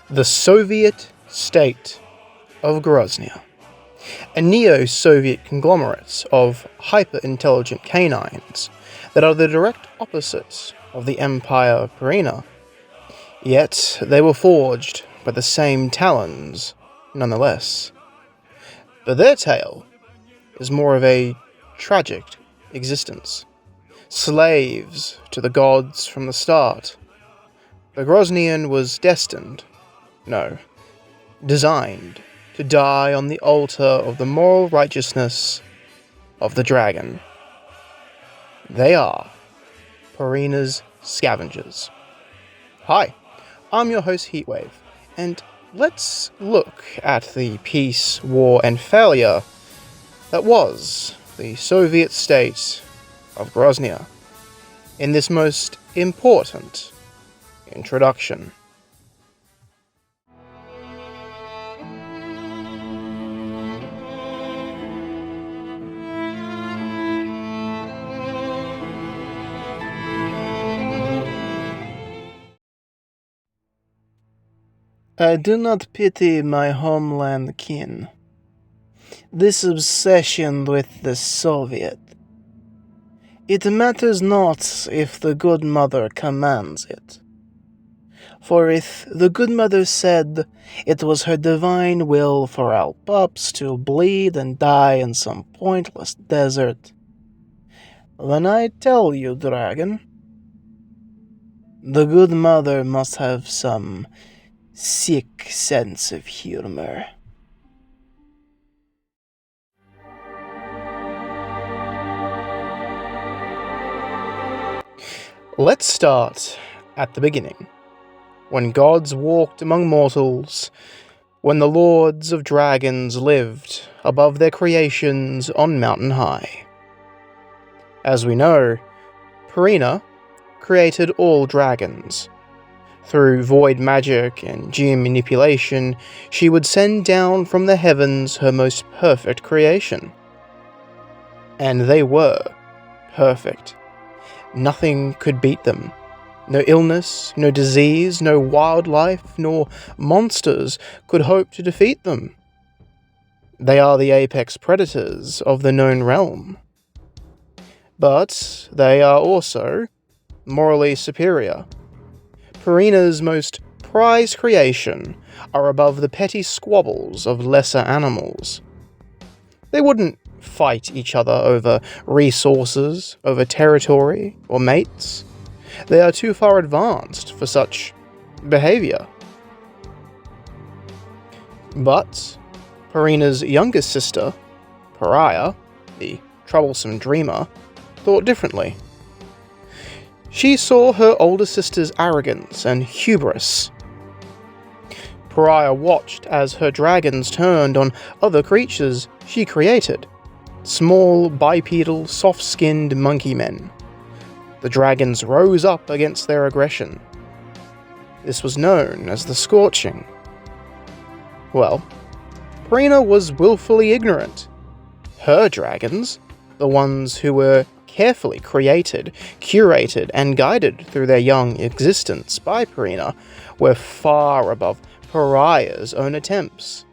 The Soviet state of Grozny, a neo-Soviet conglomerate of hyper-intelligent canines that are the direct opposite of the Empire of Pareena, yet they were forged by the same talons nonetheless. But their tale is more of a tragic existence. Slaves to the gods from the start, the Groznyan was designed to die on the altar of the moral righteousness of the dragon. They are Pareena's scavengers. Hi, I'm your host Heatwave, and let's look at the peace, war, and failure that was the Soviet state of Grozny in this most important introduction. I do not pity my homeland kin. This obsession with the Soviet. It matters not if the good mother commands it. For if the good mother said it was her divine will for our pups to bleed and die in some pointless desert, then I tell you, dragon, the good mother must have some sick sense of humor. Let's start at the beginning, when gods walked among mortals, when the lords of dragons lived above their creations on mountain high. As we know, Pareena created all dragons. Through void magic and geomanipulation, she would send down from the heavens her most perfect creation. And they were perfect. Nothing could beat them. No illness, no disease, no wildlife, nor monsters could hope to defeat them. They are the apex predators of the known realm. But they are also morally superior. Pareena's most prized creation are above the petty squabbles of lesser animals. They wouldn't fight each other over resources, over territory, or mates. They are too far advanced for such behavior. But Pareena's youngest sister, Pareena, the troublesome dreamer, thought differently. She saw her older sister's arrogance and hubris. Pareena watched as her dragons turned on other creatures she created, small, bipedal, soft-skinned monkey men. The dragons rose up against their aggression. This was known as the Scorching. Well, Pareena was willfully ignorant. Her dragons, the ones who were carefully created, curated, and guided through their young existence by Pareena, were far above Pareena's own attempts.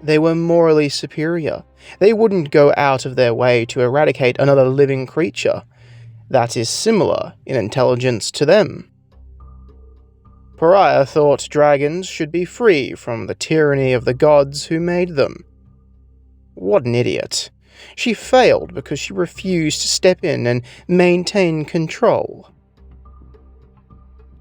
They were morally superior. They wouldn't go out of their way to eradicate another living creature that is similar in intelligence to them. Pareena thought dragons should be free from the tyranny of the gods who made them. What an idiot. She failed because she refused to step in and maintain control.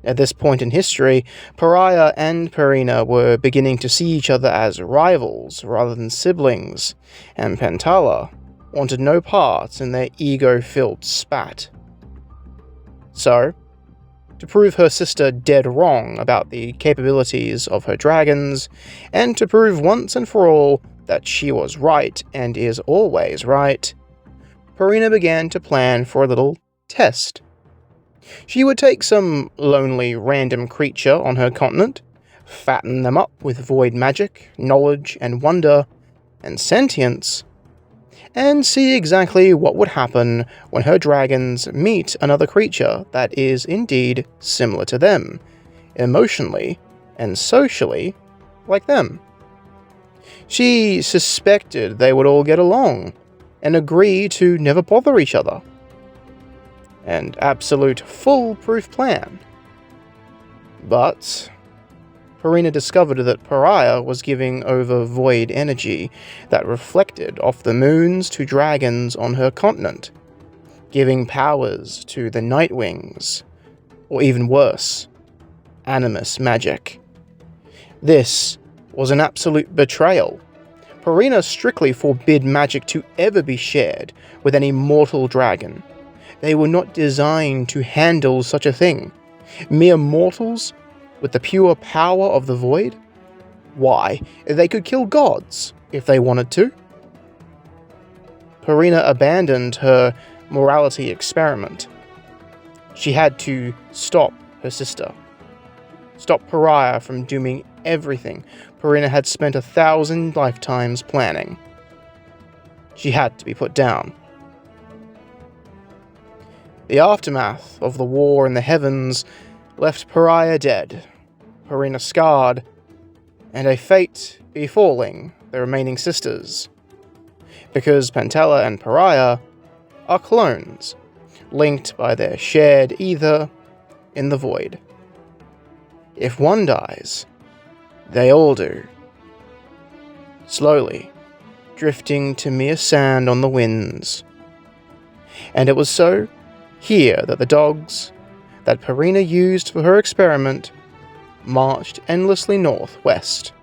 At this point in history, Pareena and Pareena were beginning to see each other as rivals rather than siblings, and Pentala wanted no part in their ego-filled spat. So, to prove her sister dead wrong about the capabilities of her dragons, and to prove once and for all that she was right and is always right, Pareena began to plan for a little test. She would take some lonely random creature on her continent, fatten them up with void magic, knowledge and wonder, and sentience, and see exactly what would happen when her dragons meet another creature that is indeed similar to them, emotionally and socially like them. She suspected they would all get along and agree to never bother each other. An absolute foolproof plan. But Pareena discovered that Pariah was giving over void energy that reflected off the moons to dragons on her continent, giving powers to the Nightwings, or even worse, animus magic. This was an absolute betrayal. Pareena strictly forbid magic to ever be shared with any mortal dragon. They were not designed to handle such a thing. Mere mortals with the pure power of the void? Why, they could kill gods if they wanted to. Pareena abandoned her morality experiment. She had to stop her sister. Stop Pariah from doing everything Pareena had spent 1,000 lifetimes planning. She had to be put down. The aftermath of the war in the heavens left Pariah dead, Pareena scarred, and a fate befalling the remaining sisters. Because Pantella and Pariah are clones, linked by their shared ether in the void. If one dies, they all do. Slowly, drifting to mere sand on the winds. And it was so here that the dogs that Pareena used for her experiment marched endlessly northwest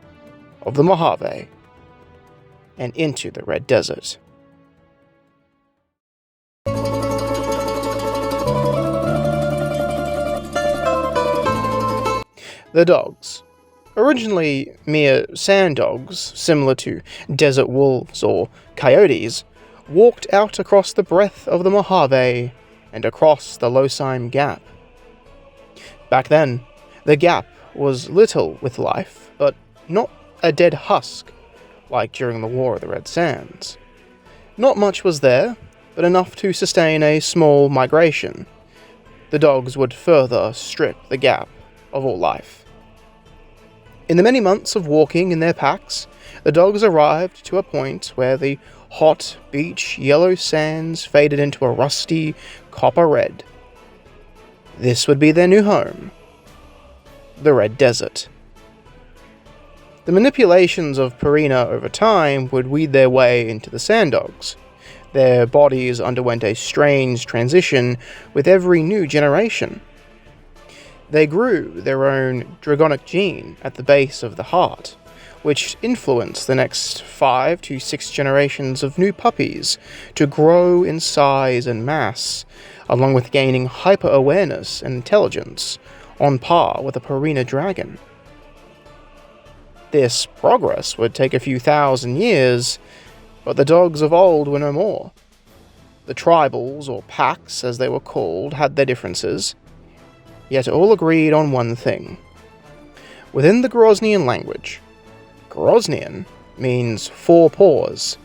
of the Mojave and into the Red Desert. The dogs, originally mere sand dogs similar to desert wolves or coyotes, walked out across the breadth of the Mojave and across the Losime Gap. Back then, the Gap was little with life, but not a dead husk, like during the War of the Red Sands. Not much was there, but enough to sustain a small migration. The dogs would further strip the Gap of all life. In the many months of walking in their packs, the dogs arrived to a point where the hot beach yellow sands faded into a rusty copper red. This would be their new home, the Red Desert. The manipulations of Pareena over time would weed their way into the sand dogs. Their bodies underwent a strange transition with every new generation. They grew their own dragonic gene at the base of the heart, which influenced the next 5 to 6 generations of new puppies to grow in size and mass, along with gaining hyper-awareness and intelligence, on par with a Pareena dragon. This progress would take a few thousand years, but the dogs of old were no more. The tribals, or packs as they were called, had their differences, yet all agreed on one thing. Within the Garyosian language, Garyosian means 4 paws,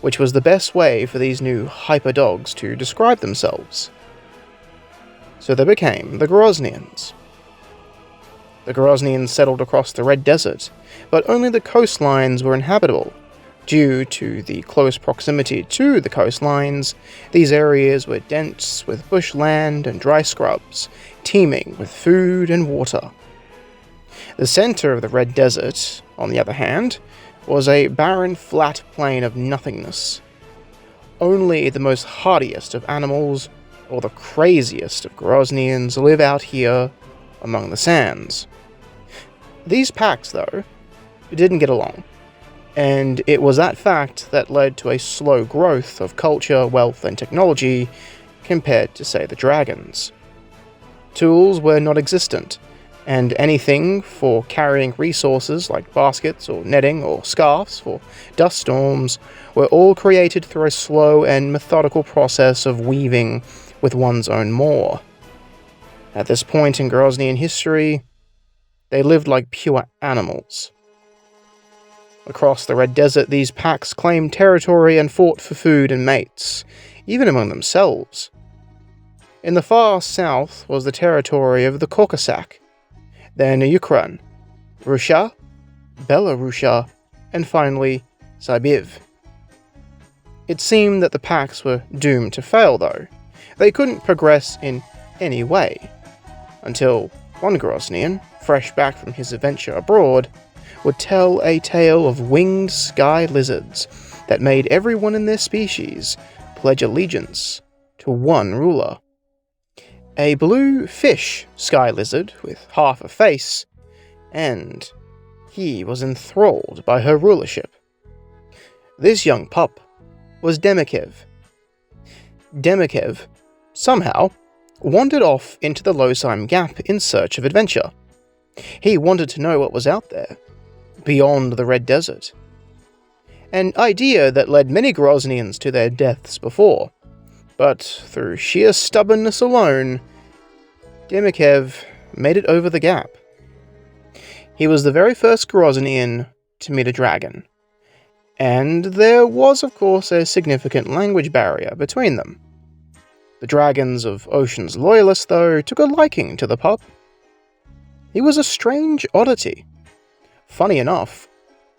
which was the best way for these new hyper-dogs to describe themselves. So they became the Garyosians. The Garyosians settled across the Red Desert, but only the coastlines were inhabitable. Due to the close proximity to the coastlines, these areas were dense with bushland and dry scrubs, teeming with food and water. The center of the Red Desert, on the other hand, was a barren, flat plain of nothingness. Only the most hardiest of animals, or the craziest of Garyosians, live out here among the sands. These packs, though, didn't get along, and it was that fact that led to a slow growth of culture, wealth, and technology compared to, say, the dragons. Tools were not existent, and anything for carrying resources like baskets or netting or scarves for dust storms were all created through a slow and methodical process of weaving with one's own maw. At this point in Groznian history, they lived like pure animals. Across the Red Desert, these packs claimed territory and fought for food and mates, even among themselves. In the far south was the territory of the Caucasus, then Ukraine, Russia, Belarus, and finally Siberia. It seemed that the packs were doomed to fail, though. They couldn't progress in any way, until one Groznian, fresh back from his adventure abroad, would tell a tale of winged sky lizards that made everyone in their species pledge allegiance to one ruler. A blue fish sky lizard with half a face, and he was enthralled by her rulership. This young pup was Demikev. Demikev, somehow, wandered off into the Losheim Gap in search of adventure. He wanted to know what was out there, beyond the Red Desert. An idea that led many Groznians to their deaths before, but through sheer stubbornness alone, Demikev made it over the gap. He was the very first Groznian to meet a dragon, and there was of course a significant language barrier between them. The dragons of Ocean's loyalists, though, took a liking to the pup. He was a strange oddity. Funny enough,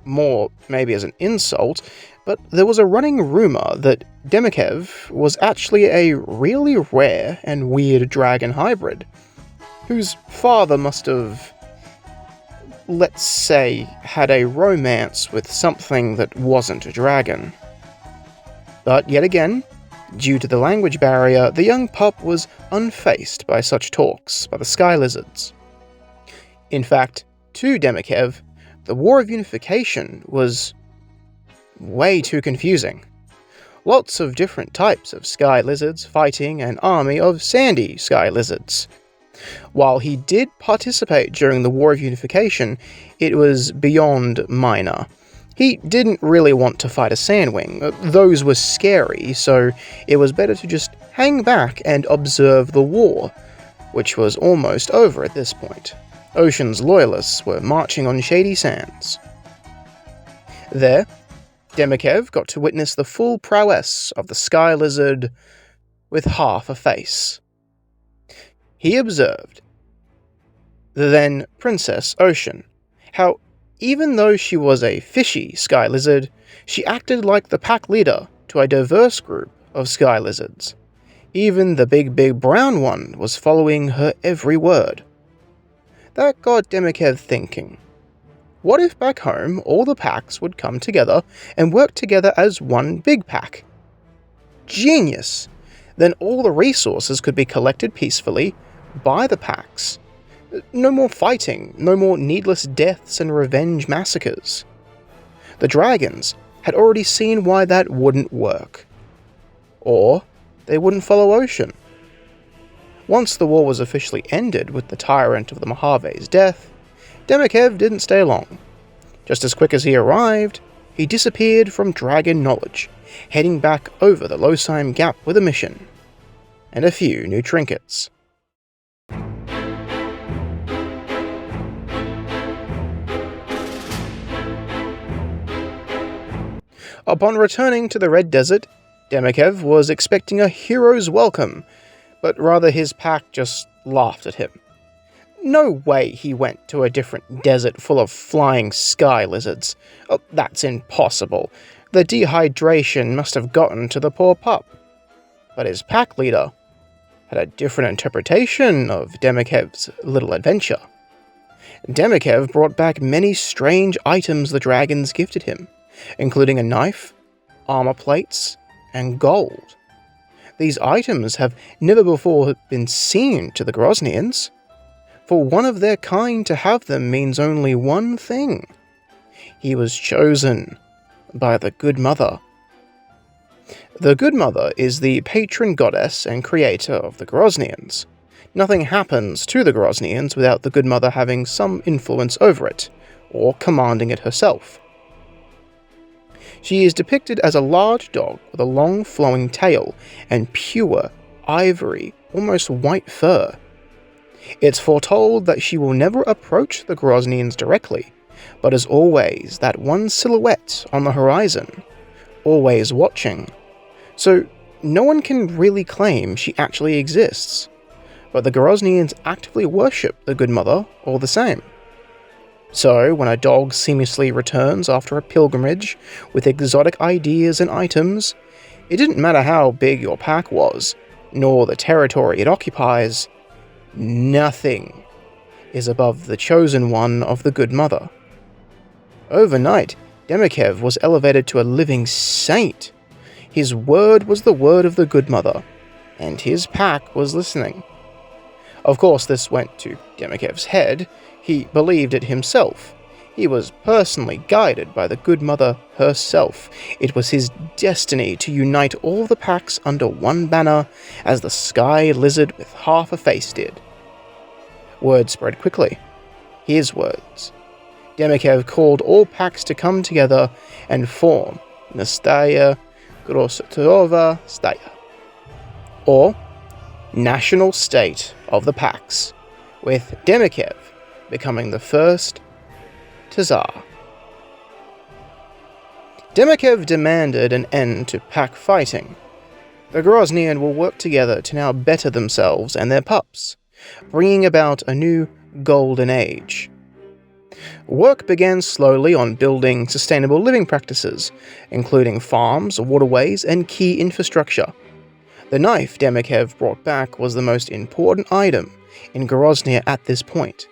more maybe as an insult, but there was a running rumor that Demikev was actually a really rare and weird dragon hybrid, whose father must have, let's say, had a romance with something that wasn't a dragon. But yet again, due to the language barrier, the young pup was unfazed by such talks by the sky lizards. In fact, to Demikev, the War of Unification was way too confusing. Lots of different types of sky lizards fighting an army of sandy sky lizards. While he did participate during the War of Unification, it was beyond minor. He didn't really want to fight a sandwing. Those were scary, so it was better to just hang back and observe the war, which was almost over at this point. Ocean's loyalists were marching on shady sands. There, Demikev got to witness the full prowess of the sky lizard with half a face. He observed the then Princess Ocean, how even though she was a fishy sky lizard, she acted like the pack leader to a diverse group of sky lizards. Even the big brown one was following her every word. That got Demikev thinking. What if back home all the packs would come together and work together as one big pack? Genius! Then all the resources could be collected peacefully by the packs. No more fighting, no more needless deaths and revenge massacres. The dragons had already seen why that wouldn't work. Or they wouldn't follow Ocean. Once the war was officially ended with the tyrant of the Mojave's death, Demikev didn't stay long. Just as quick as he arrived, he disappeared from dragon knowledge, heading back over the Losheim Gap with a mission, and a few new trinkets. Upon returning to the Red Desert, Demikev was expecting a hero's welcome, but rather his pack just laughed at him. No way he went to a different desert full of flying sky lizards. Oh, that's impossible. The dehydration must have gotten to the poor pup. But his pack leader had a different interpretation of Demikev's little adventure. Demikev brought back many strange items the dragons gifted him, including a knife, armor plates, and gold. These items have never before been seen to the Groznians. For one of their kind to have them means only one thing. He was chosen by the Good Mother. The Good Mother is the patron goddess and creator of the Groznians. Nothing happens to the Garyosians without the Good Mother having some influence over it, or commanding it herself. She is depicted as a large dog with a long flowing tail and pure, ivory, almost white fur. It's foretold that she will never approach the Garyosians directly, but is always that one silhouette on the horizon, always watching. So no one can really claim she actually exists, but the Garyosians actively worship the Good Mother all the same. So when a dog seamlessly returns after a pilgrimage with exotic ideas and items, it didn't matter how big your pack was, nor the territory it occupies, nothing is above the chosen one of the Good Mother. Overnight, Demikev was elevated to a living saint. His word was the word of the Good Mother, and his pack was listening. Of course, this went to Demikev's head. He believed it himself. He was personally guided by the Good Mother herself. It was his destiny to unite all the packs under one banner, as the sky lizard with half a face did. Word spread quickly. His words. Demikev called all packs to come together and form Nastaya Grossetova Staya, or National State of the Packs, with Demikev becoming the first Tsar. Demikev demanded an end to pack fighting. The Garyosian will work together to now better themselves and their pups, bringing about a new golden age. Work began slowly on building sustainable living practices, including farms, waterways, and key infrastructure. The knife Demikev brought back was the most important item in Garyosnia at this point.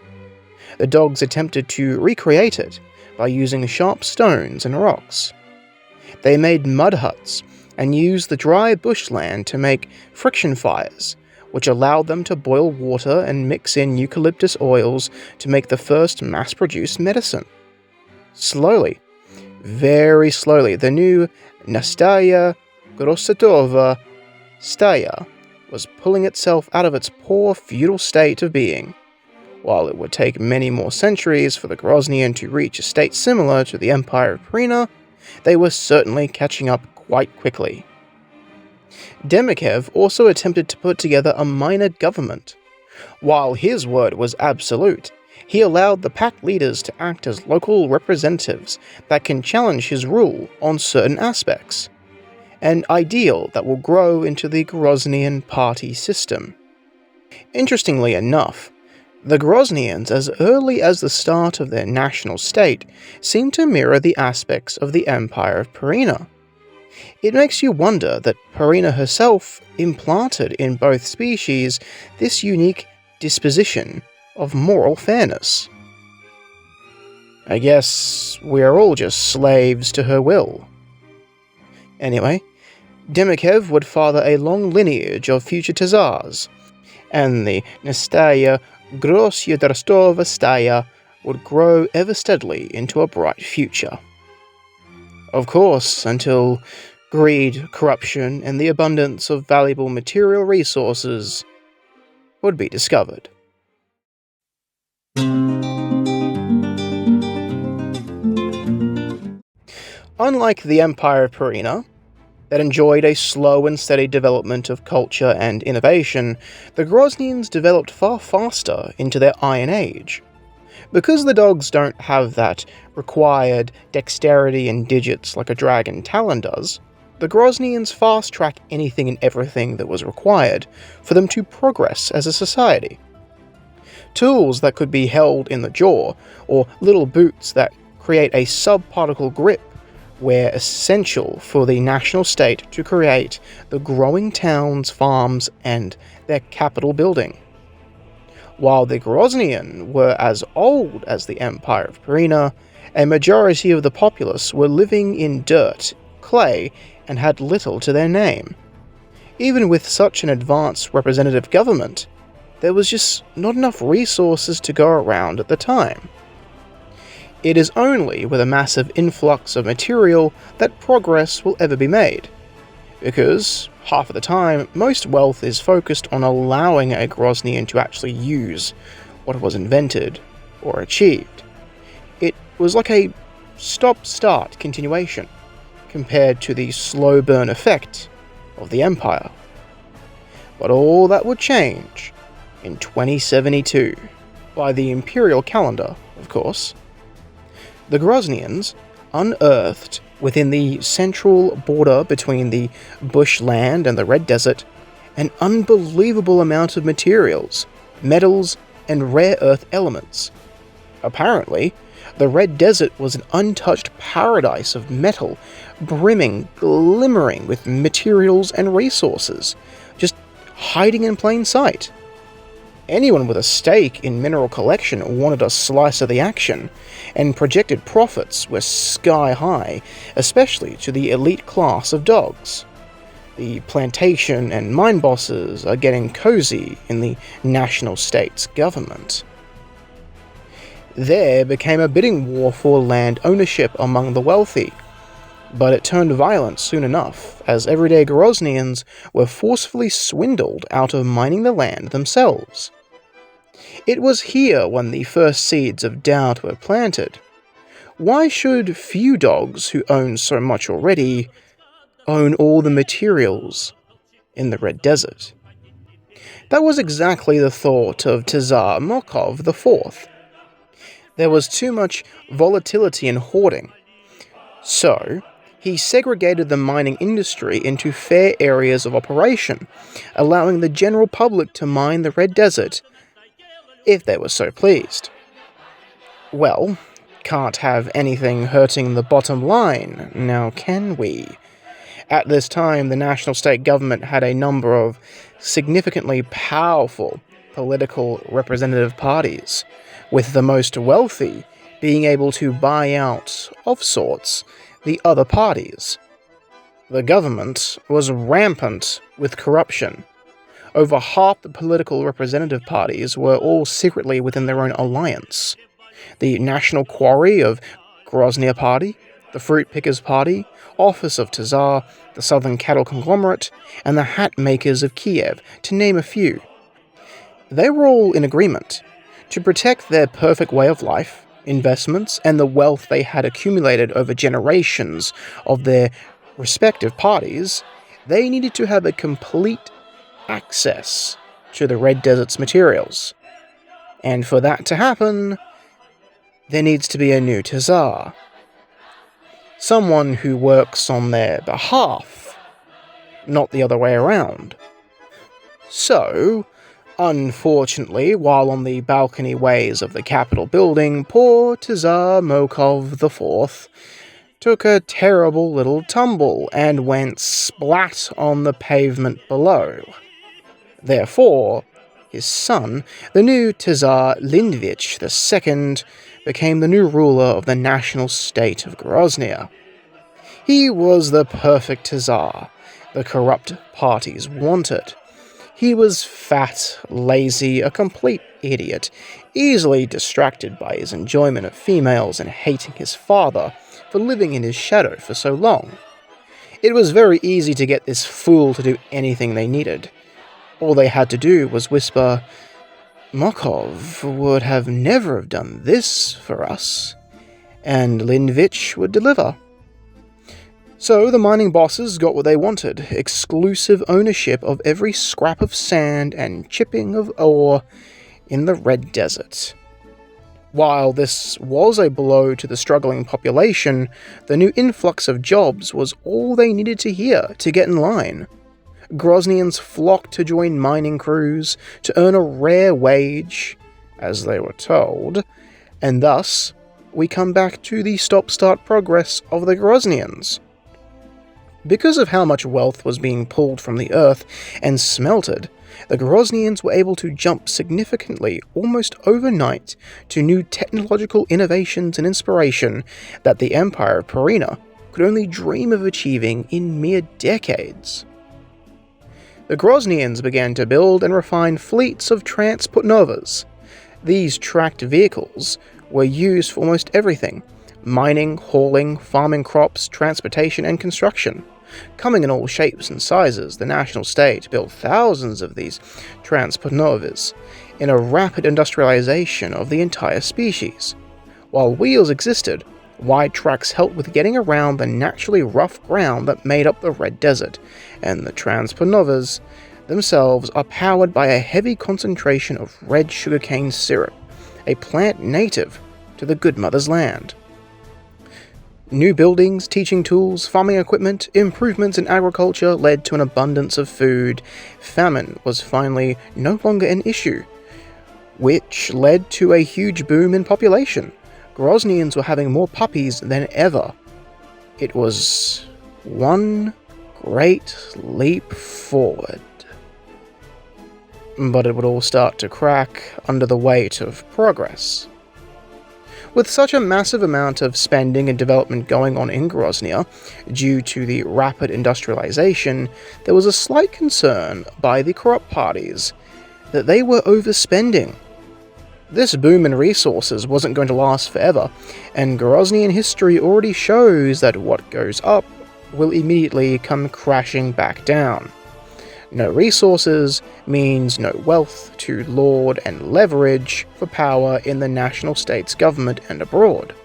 The dogs attempted to recreate it by using sharp stones and rocks. They made mud huts and used the dry bushland to make friction fires, which allowed them to boil water and mix in eucalyptus oils to make the first mass-produced medicine. Slowly, very slowly, the new Nastaya Grossetova Staya was pulling itself out of its poor feudal state of being. While it would take many more centuries for the Garyosian to reach a state similar to the Empire of Pareena, they were certainly catching up quite quickly. Demikev also attempted to put together a minor government. While his word was absolute, he allowed the pack leaders to act as local representatives that can challenge his rule on certain aspects, an ideal that will grow into the Garyosian party system. Interestingly enough, the Garyosians, as early as the start of their national state, seem to mirror the aspects of the Empire of Pareena. It makes you wonder that Pareena herself implanted in both species this unique disposition of moral fairness. I guess we are all just slaves to her will. Anyway, Demikev would father a long lineage of future Tsars, and the Nastaya Grossetova Staya would grow ever steadily into a bright future. Of course, until greed, corruption, and the abundance of valuable material resources would be discovered. Unlike the Empire of Pareena, that enjoyed a slow and steady development of culture and innovation, the Garyosians developed far faster into their Iron Age. Because the dogs don't have that required dexterity and digits like a dragon talon does, the Garyosians fast-track anything and everything that was required for them to progress as a society. Tools that could be held in the jaw, or little boots that create a subparticle grip, were essential for the national state to create the growing towns, farms, and their capital building. While the Garyosian were as old as the Empire of Pareena, a majority of the populace were living in dirt, clay, and had little to their name. Even with such an advanced representative government, there was just not enough resources to go around at the time. It is only with a massive influx of material that progress will ever be made, because Half of the time, most wealth is focused on allowing a Groznian to actually use what was invented or achieved. It was like a stop-start continuation, compared to the slow burn effect of the Empire. But all that would change in 2072, by the imperial calendar, of course. The Groznians unearthed within the central border between the bushland and the Red Desert an unbelievable amount of materials, metals, and rare earth elements. Apparently, the Red Desert was an untouched paradise of metal, brimming, glimmering with materials and resources, just hiding in plain sight. Anyone with a stake in mineral collection wanted a slice of the action, and projected profits were sky high, especially to the elite class of dogs. The plantation and mine bosses are getting cozy in the national state's government. There became a bidding war for land ownership among the wealthy, but it turned violent soon enough, as everyday Groznians were forcefully swindled out of mining the land themselves. It was here when the first seeds of doubt were planted. Why should few dogs who own so much already own all the materials in the Red Desert? That was exactly the thought of Tsar Mokov IV. There was too much volatility and hoarding. So, he segregated the mining industry into fair areas of operation, allowing the general public to mine the Red Desert if they were so pleased. Well, can't have anything hurting the bottom line, now can we? At this time, the national state government had a number of significantly powerful political representative parties, with the most wealthy being able to buy out, of sorts, the other parties. The government was rampant with corruption. Over half the political representative parties were all secretly within their own alliance. The National Quarry of Grozny Party, the Fruit Pickers Party, Office of Tsar, the Southern Cattle Conglomerate, and the Hat Makers of Kiev, to name a few. They were all in agreement. To protect their perfect way of life, investments, and the wealth they had accumulated over generations of their respective parties, they needed to have a complete access to the Red Desert's materials. And for that to happen, there needs to be a new Tsar. Someone who works on their behalf, not the other way around. So, unfortunately, while on the balcony ways of the Capitol building, poor Tsar Mokov IV took a terrible little tumble and went splat on the pavement below. Therefore, his son, the new Tsar Lindvich II, became the new ruler of the national state of Grozny. He was the perfect Tsar the corrupt parties wanted. He was fat, lazy, a complete idiot, easily distracted by his enjoyment of females and hating his father for living in his shadow for so long. It was very easy to get this fool to do anything they needed. All they had to do was whisper, "Mokov would have never have done this for us," and Lindvich would deliver. So the mining bosses got what they wanted, exclusive ownership of every scrap of sand and chipping of ore in the Red Desert. While this was a blow to the struggling population, the new influx of jobs was all they needed to hear to get in line. Groznians flocked to join mining crews to earn a rare wage, as they were told, and thus we come back to the stop-start progress of the Groznians. Because of how much wealth was being pulled from the earth and smelted, the Groznians were able to jump significantly, almost overnight, to new technological innovations and inspiration that the Empire of Pareena could only dream of achieving in mere decades. The Groznians began to build and refine fleets of transport-novas. These tracked vehicles were used for almost everything: mining, hauling, farming crops, transportation, and construction. Coming in all shapes and sizes, the national state built thousands of these transportnovas in a rapid industrialization of the entire species. While wheels existed, wide tracks helped with getting around the naturally rough ground that made up the Red Desert, and the transportnovas themselves are powered by a heavy concentration of red sugarcane syrup, a plant native to the Good Mother's land. New buildings, teaching tools, farming equipment, improvements in agriculture led to an abundance of food. Famine was finally no longer an issue, which led to a huge boom in population. Garyosians were having more puppies than ever. It was one great leap forward. But it would all start to crack under the weight of progress. With such a massive amount of spending and development going on in Grozny, due to the rapid industrialization, there was a slight concern by the corrupt parties that they were overspending. This boom in resources wasn't going to last forever, and Grozny history already shows that what goes up will immediately come crashing back down. No resources means no wealth to lord and leverage for power in the national state's government and abroad.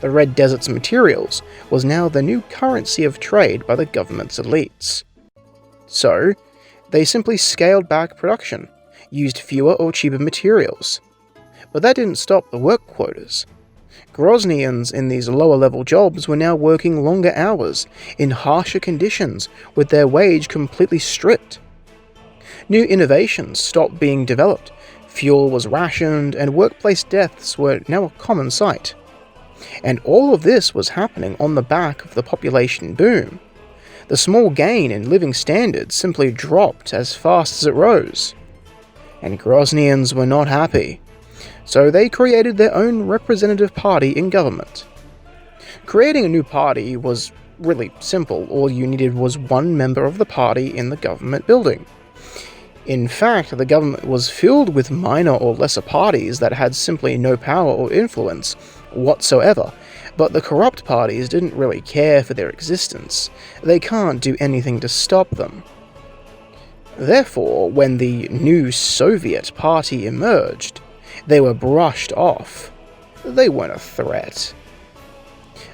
The Red Desert's materials was now the new currency of trade by the government's elites. So, they simply scaled back production, used fewer or cheaper materials. But that didn't stop the work quotas. Groznyans in these lower-level jobs were now working longer hours, in harsher conditions, with their wage completely stripped. New innovations stopped being developed, fuel was rationed, and workplace deaths were now a common sight. And all of this was happening on the back of the population boom. The small gain in living standards simply dropped as fast as it rose. And Groznyans were not happy. So they created their own representative party in government. Creating a new party was really simple. All you needed was one member of the party in the government building. In fact, the government was filled with minor or lesser parties that had simply no power or influence whatsoever, but the corrupt parties didn't really care for their existence. They can't do anything to stop them. Therefore, when the new Soviet party emerged, they were brushed off. They weren't a threat.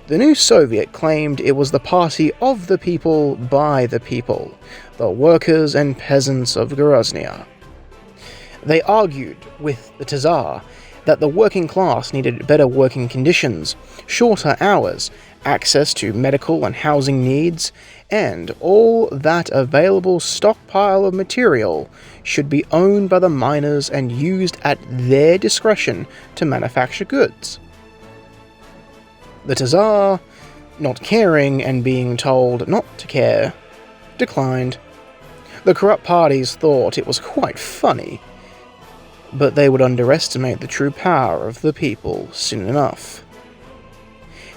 The new Soviet claimed it was the party of the people by the people, the workers and peasants of Grozny. They argued with the Tsar that the working class needed better working conditions, shorter hours, access to medical and housing needs, and all that available stockpile of material should be owned by the miners and used at their discretion to manufacture goods. The Tsar, not caring and being told not to care, declined. The corrupt parties thought it was quite funny, but they would underestimate the true power of the people soon enough.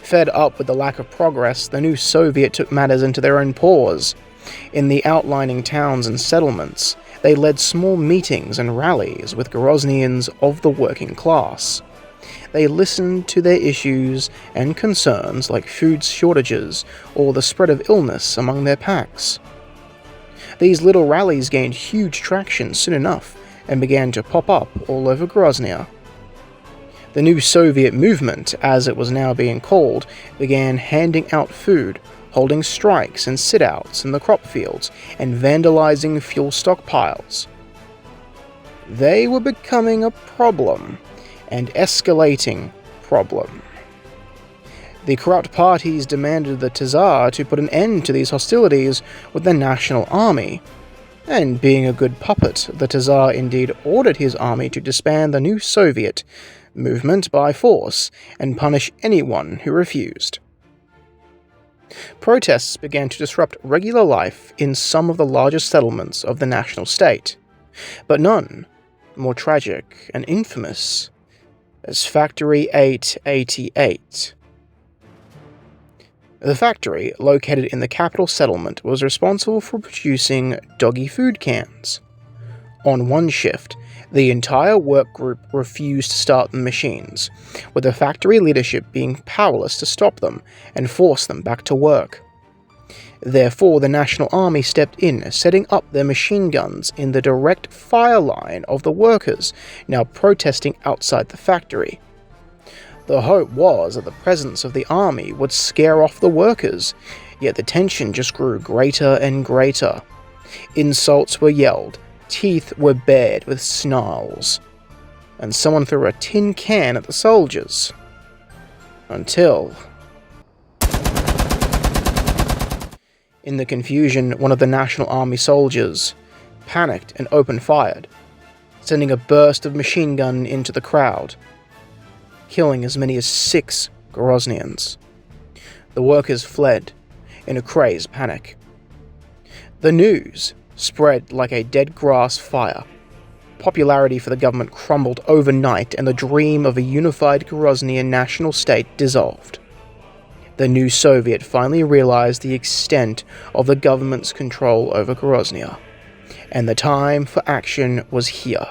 Fed up with the lack of progress, the new Soviet took matters into their own paws. In the outlying towns and settlements, they led small meetings and rallies with Groznyans of the working class. They listened to their issues and concerns like food shortages or the spread of illness among their packs. These little rallies gained huge traction soon enough and began to pop up all over Grozny. The new Soviet movement, as it was now being called, began handing out food, holding strikes and sit-outs in the crop fields, and vandalizing fuel stockpiles. They were becoming a problem, and escalating problem. The corrupt parties demanded the Tsar to put an end to these hostilities with the National Army, and being a good puppet, the Tsar indeed ordered his army to disband the new Soviet movement by force and punish anyone who refused. Protests began to disrupt regular life in some of the largest settlements of the national state, but none more tragic and infamous as Factory 888. The factory, located in the capital settlement, was responsible for producing doggy food cans. On one shift, the entire work group refused to start the machines, with the factory leadership being powerless to stop them and force them back to work. Therefore, the National Army stepped in, setting up their machine guns in the direct fire line of the workers now protesting outside the factory. The hope was that the presence of the army would scare off the workers, yet the tension just grew greater and greater. Insults were yelled, teeth were bared with snarls, and someone threw a tin can at the soldiers. Until... In the confusion, one of the National Army soldiers panicked and opened fire, sending a burst of machine gun into the crowd, killing as many as 6 Garyosians. The workers fled in a crazed panic. The news spread like a dead grass fire. Popularity for the government crumbled overnight, and the dream of a unified Garyosian national state dissolved. The new Soviet finally realized the extent of the government's control over Grozny, and the time for action was here.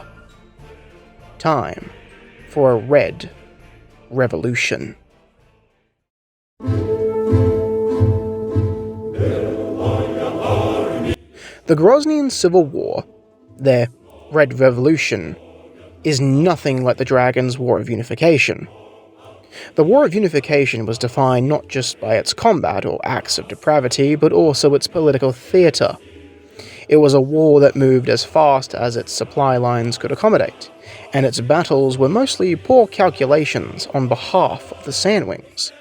Time for a Red Revolution. The Groznian Civil War, their Red Revolution, is nothing like the Dragons' War of Unification. The War of Unification was defined not just by its combat or acts of depravity, but also its political theatre. It was a war that moved as fast as its supply lines could accommodate, and its battles were mostly poor calculations on behalf of the Sandwings.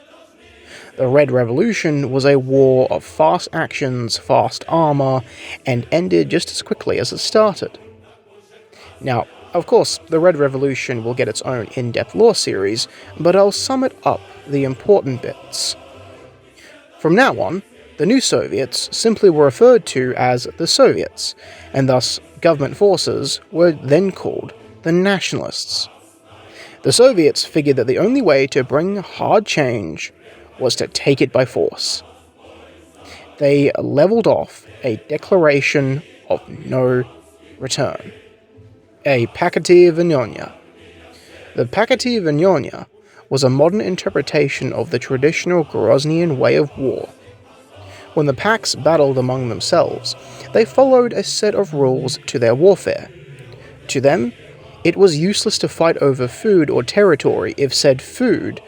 The Red Revolution was a war of fast actions, fast armor, and ended just as quickly as it started. Now, of course, the Red Revolution will get its own in-depth lore series, but I'll sum it up the important bits. From now on, the new Soviets simply were referred to as the Soviets, and thus government forces were then called the Nationalists. The Soviets figured that the only way to bring hard change was to take it by force. They leveled off a declaration of no return. A Paquete Vernonia. The Paquete Vernonia was a modern interpretation of the traditional Garyosian way of war. When the Pax battled among themselves, they followed a set of rules to their warfare. To them, it was useless to fight over food or territory if said food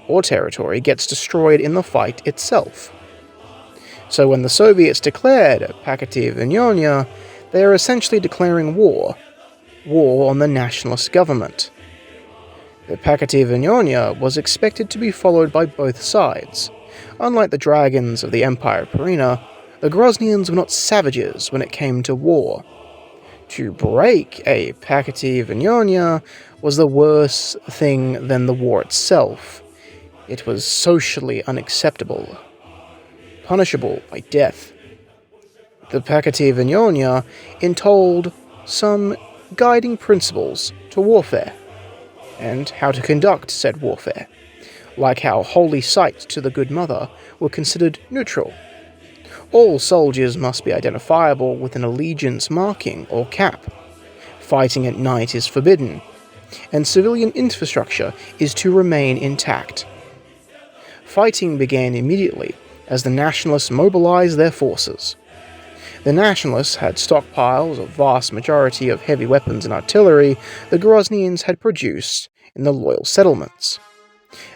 or territory gets destroyed in the fight itself. So when the Soviets declared Paquete Vernonia, they are essentially declaring war on the nationalist government. The Paquete Vernonia was expected to be followed by both sides. Unlike the dragons of the Empire of Pareena, the Groznians were not savages when it came to war. To break a Paquete Vernonia was the worse thing than the war itself. It was socially unacceptable, punishable by death. The Paquete Vernonia entailed some guiding principles to warfare, and how to conduct said warfare, like how holy sites to the Good Mother were considered neutral. All soldiers must be identifiable with an allegiance marking or cap. Fighting at night is forbidden, and civilian infrastructure is to remain intact. Fighting began immediately as the Nationalists mobilized their forces. The Nationalists had stockpiles of vast majority of heavy weapons and artillery the Groznians had produced in the loyal settlements.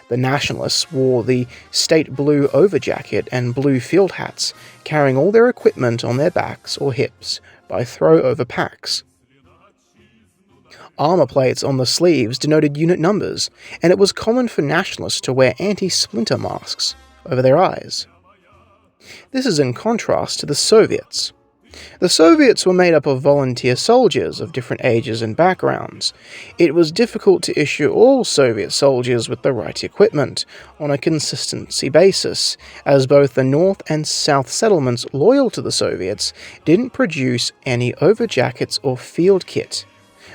The Nationalists wore the state blue overjacket and blue field hats, carrying all their equipment on their backs or hips by throw-over packs. Armor plates on the sleeves denoted unit numbers, and it was common for Nationalists to wear anti-splinter masks over their eyes. This is in contrast to the Soviets. The Soviets were made up of volunteer soldiers of different ages and backgrounds. It was difficult to issue all Soviet soldiers with the right equipment on a consistency basis, as both the North and South settlements loyal to the Soviets didn't produce any overjackets or field kit.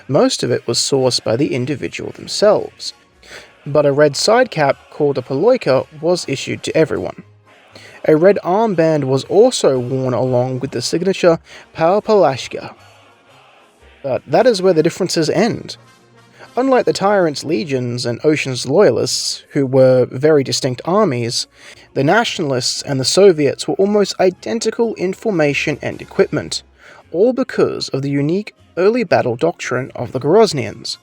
Most of it was sourced by the individual themselves. But a red side cap called a poloika was issued to everyone. A red armband was also worn along with the signature Palashka. But that is where the differences end. Unlike the Tyrant's legions and Ocean's loyalists, who were very distinct armies, the Nationalists and the Soviets were almost identical in formation and equipment, all because of the unique early battle doctrine of the Garyosians: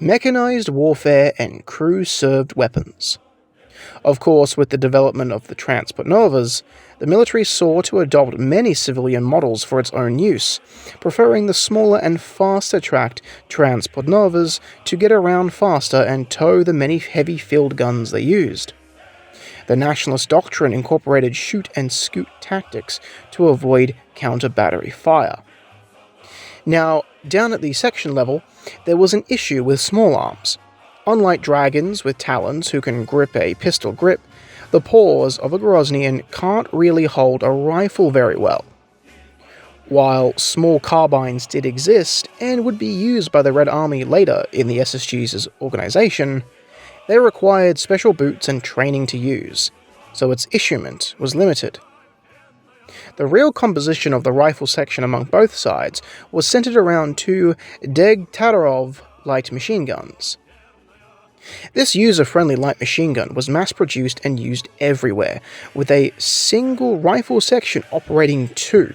mechanized warfare and crew-served weapons. Of course, with the development of the transport novas, the military sought to adopt many civilian models for its own use, preferring the smaller and faster-tracked transport novas to get around faster and tow the many heavy field guns they used. The nationalist doctrine incorporated shoot-and-scoot tactics to avoid counter-battery fire. Now, down at the section level, there was an issue with small arms. Unlike dragons with talons who can grip a pistol grip, the paws of a Garyosian can't really hold a rifle very well. While small carbines did exist and would be used by the Red Army later in the SSG's organization, they required special boots and training to use, so its issuement was limited. The real composition of the rifle section among both sides was centered around two Degtyaryov light machine guns. This user-friendly light machine gun was mass-produced and used everywhere, with a single rifle section operating two,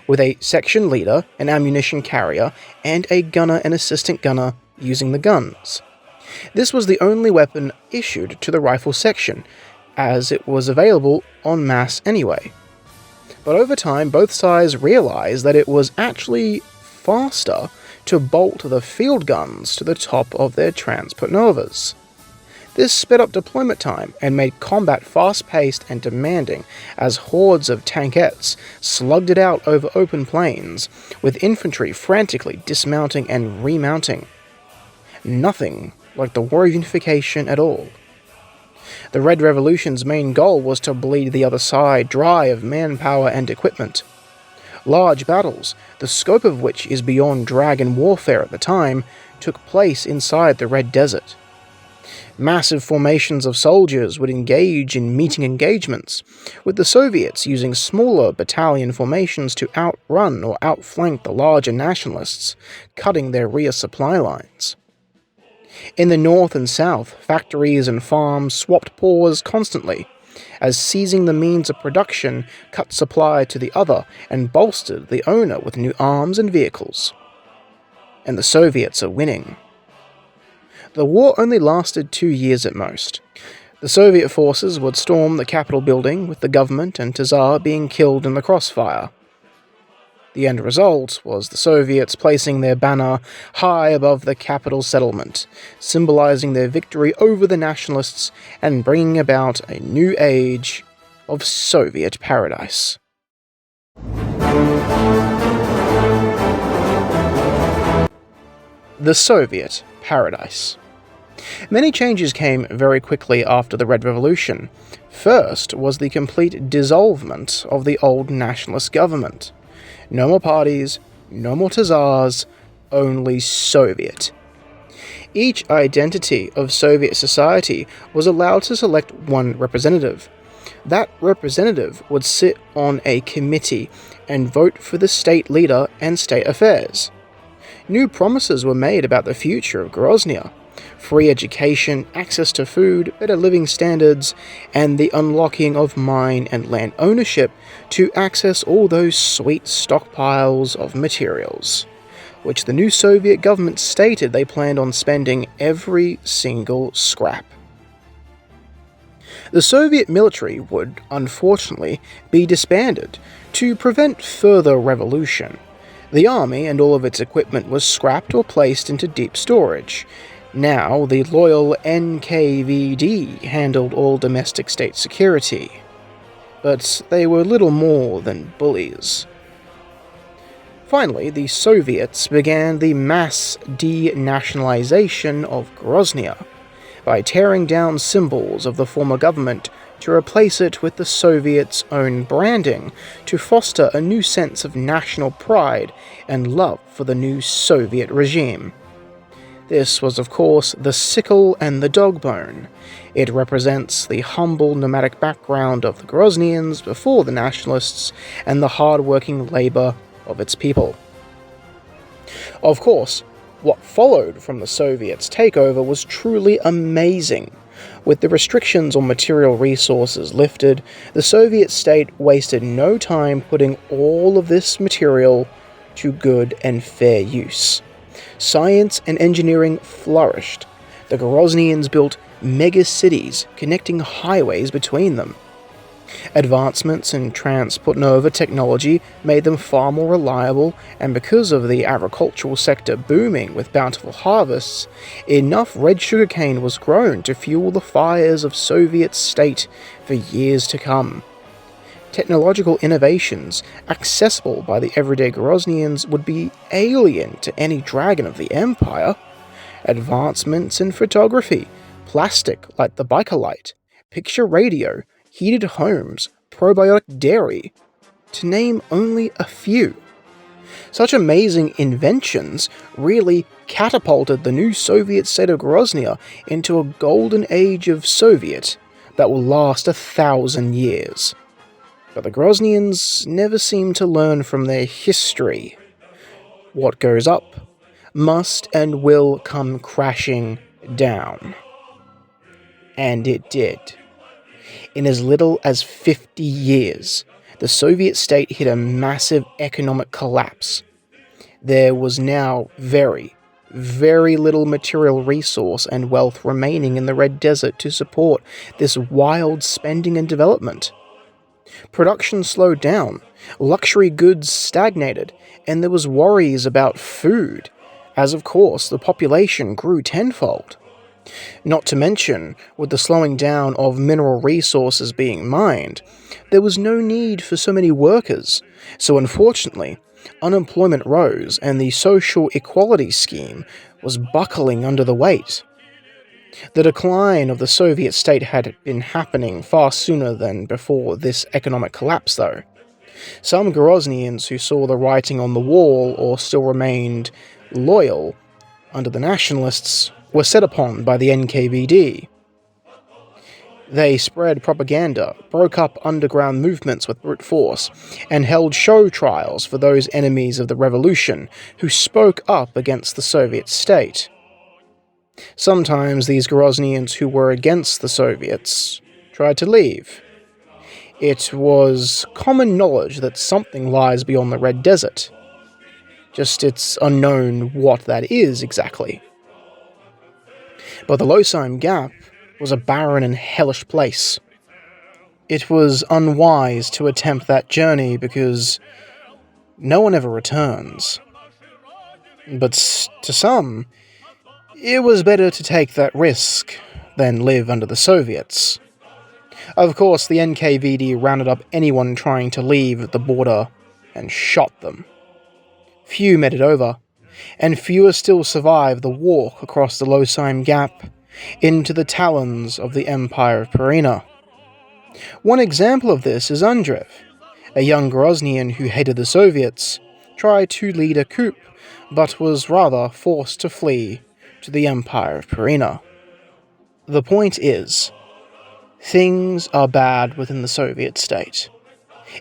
with a section leader, an ammunition carrier, and a gunner and assistant gunner using the guns. This was the only weapon issued to the rifle section, as it was available en masse anyway. But over time, both sides realized that it was actually faster to bolt the field guns to the top of their transport novas. This sped up deployment time and made combat fast-paced and demanding as hordes of tankettes slugged it out over open plains, with infantry frantically dismounting and remounting. Nothing like the War of Unification at all. The Red Revolution's main goal was to bleed the other side dry of manpower and equipment. Large battles, the scope of which is beyond dragon warfare at the time, took place inside the Red Desert. Massive formations of soldiers would engage in meeting engagements, with the Soviets using smaller battalion formations to outrun or outflank the larger nationalists, cutting their rear supply lines. In the north and south, factories and farms swapped paws constantly, as seizing the means of production cut supply to the other and bolstered the owner with new arms and vehicles. And the Soviets are winning. The war only lasted 2 years at most. The Soviet forces would storm the Capitol building, with the government and Tsar being killed in the crossfire. The end result was the Soviets placing their banner high above the capital settlement, symbolizing their victory over the Nationalists and bringing about a new age of Soviet paradise. The Soviet Paradise. Many changes came very quickly after the Red Revolution. First was the complete dissolvement of the old nationalist government. No more parties, no more Tsars, only Soviet. Each identity of Soviet society was allowed to select one representative. That representative would sit on a committee and vote for the state leader and state affairs. New promises were made about the future of Grozny: free education, access to food, better living standards, and the unlocking of mine and land ownership to access all those sweet stockpiles of materials, which the new Soviet government stated they planned on spending every single scrap. The Soviet military would, unfortunately, be disbanded to prevent further revolution. The army and all of its equipment was scrapped or placed into deep storage. Now, the loyal NKVD handled all domestic state security. But they were little more than bullies. Finally, the Soviets began the mass denationalization of Grozny by tearing down symbols of the former government to replace it with the Soviets' own branding to foster a new sense of national pride and love for the new Soviet regime. This was, of course, the sickle and the dog bone. It represents the humble nomadic background of the Groznyans before the Nationalists and the hard-working labor of its people. Of course, What followed from the Soviets' takeover was truly amazing. With the restrictions on material resources lifted, the Soviet state wasted no time putting all of this material to good and fair use. Science and engineering flourished. The Garyosians built mega-cities connecting highways between them. Advancements in transport technology made them far more reliable, and because of the agricultural sector booming with bountiful harvests, enough red sugarcane was grown to fuel the fires of Soviet state for years to come. Technological innovations accessible by the everyday Garyosians would be alien to any dragon of the empire. Advancements in photography, plastic like the Bakelite, picture radio, heated homes, probiotic dairy, to name only a few. Such amazing inventions really catapulted the new Soviet state of Grozny into a golden age of Soviet that will last 1,000 years. But the Groznyans never seem to learn from their history. What goes up must and will come crashing down. And it did. In as little as 50 years, the Soviet state hit a massive economic collapse. There was now very, very little material resource and wealth remaining in the Red Desert to support this wild spending and development. Production slowed down, luxury goods stagnated, and there was worries about food, as of course the population grew tenfold. Not to mention, with the slowing down of mineral resources being mined, there was no need for so many workers, so unfortunately, unemployment rose and the social equality scheme was buckling under the weight. The decline of the Soviet state had been happening far sooner than before this economic collapse, though. Some Garyosians who saw the writing on the wall or still remained loyal under the Nationalists were set upon by the NKVD. They spread propaganda, broke up underground movements with brute force, and held show trials for those enemies of the revolution who spoke up against the Soviet state. Sometimes these Garyosians who were against the Soviets tried to leave. It was common knowledge that something lies beyond the Red Desert. Just it's unknown what that is exactly. But the Losime Gap was a barren and hellish place. It was unwise to attempt that journey because no one ever returns. But to some, it was better to take that risk than live under the Soviets. Of course, the NKVD rounded up anyone trying to leave the border and shot them. Few made it over, and fewer still survived the walk across the Losime Gap into the talons of the Empire of Pareena. One example of this is Andreev, a young Garyosian who hated the Soviets, tried to lead a coup, but was rather forced to flee to the Empire of Pareena. The point is, things are bad within the Soviet state.